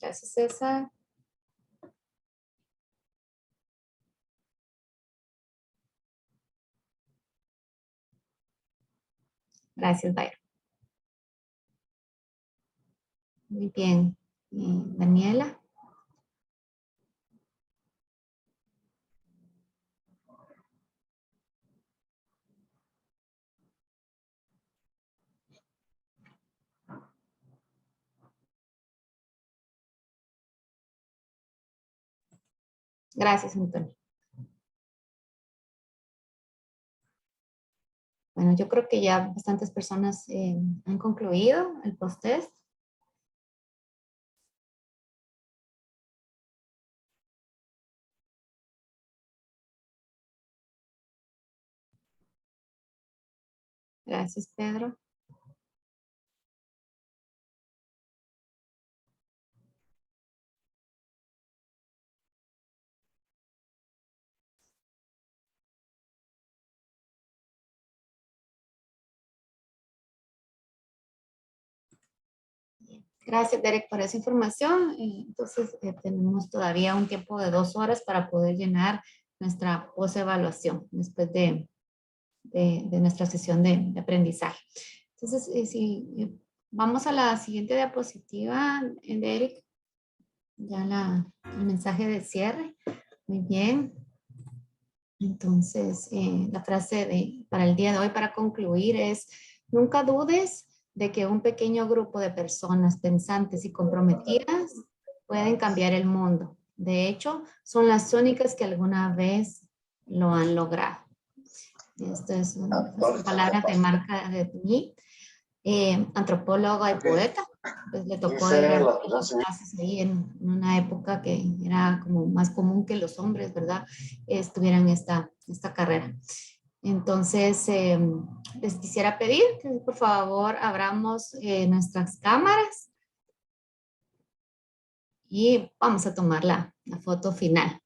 Gracias, César. Gracias, Byron. Muy bien. Daniela. Gracias, Antonio. Bueno, yo creo que ya bastantes personas han concluido el post-test. Gracias, Pedro. Gracias, Derek, por esa información. Entonces, tenemos todavía un tiempo de 2 horas para poder llenar nuestra post-evaluación después de nuestra sesión de aprendizaje. Entonces, si vamos a la siguiente diapositiva, Derek, ya el mensaje de cierre. Muy bien. Entonces, la frase para el día de hoy para concluir es: nunca dudes de que un pequeño grupo de personas pensantes y comprometidas pueden cambiar el mundo. De hecho, son las únicas que alguna vez lo han logrado. Esto es una palabra de marca de mí. antropóloga y poeta, pues le tocó dar clases ahí en una época que era como más común que los hombres, ¿verdad? Estuvieran esta carrera. Entonces, les quisiera pedir que por favor abramos nuestras cámaras y vamos a tomar la foto final.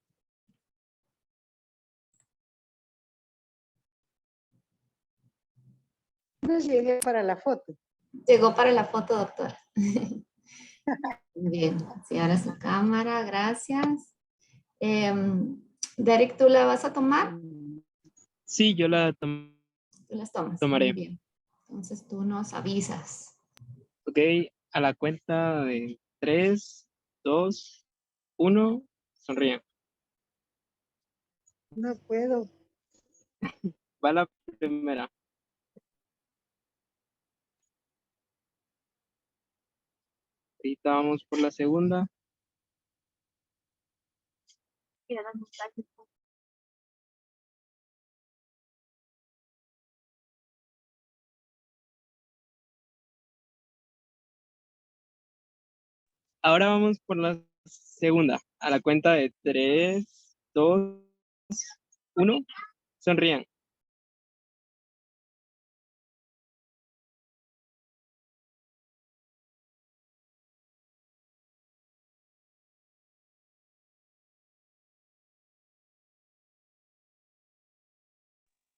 No llegué para la foto. Llegó para la foto, doctora. Bien, sí, ahora su cámara, gracias. Derek, ¿tú la vas a tomar? Sí, yo la Tú las tomas. tomaré. Muy bien. Entonces tú nos avisas. Ok, a la cuenta de 3, 2, 1, sonríen. No puedo. Va la primera. Ahorita vamos por la segunda. Ahora vamos por la segunda. A la cuenta de 3, 2, 1, sonrían.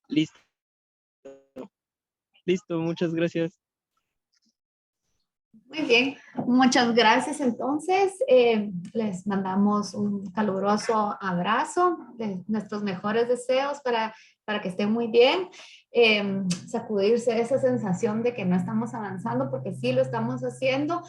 Listo. Listo, muchas gracias. Muy bien, muchas gracias. Entonces, les mandamos un caluroso abrazo, nuestros mejores deseos para que estén muy bien. Sacudirse esa sensación de que no estamos avanzando, porque sí lo estamos haciendo.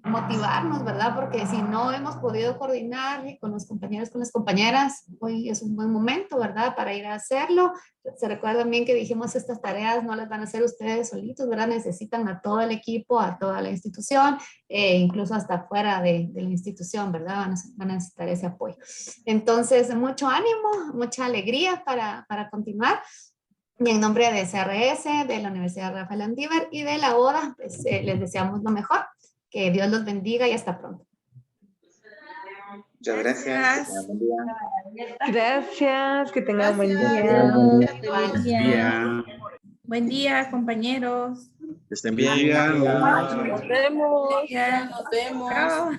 Motivarnos, ¿verdad? Porque si no hemos podido coordinar con los compañeros, con las compañeras, hoy es un buen momento, ¿verdad? Para ir a hacerlo. Se recuerdan bien que dijimos estas tareas no las van a hacer ustedes solitos, ¿verdad? Necesitan a todo el equipo, a toda la institución, incluso hasta fuera de la institución, ¿verdad? Van a necesitar ese apoyo. Entonces, mucho ánimo, mucha alegría para continuar. Y en nombre de CRS, de la Universidad Rafael Landívar y de la ODA, pues les deseamos lo mejor. Que Dios los bendiga y hasta pronto. Muchas gracias. Gracias, que tengan buen día. Buen día, compañeros. Que estén bien. Nos vemos. Nos vemos. Chao.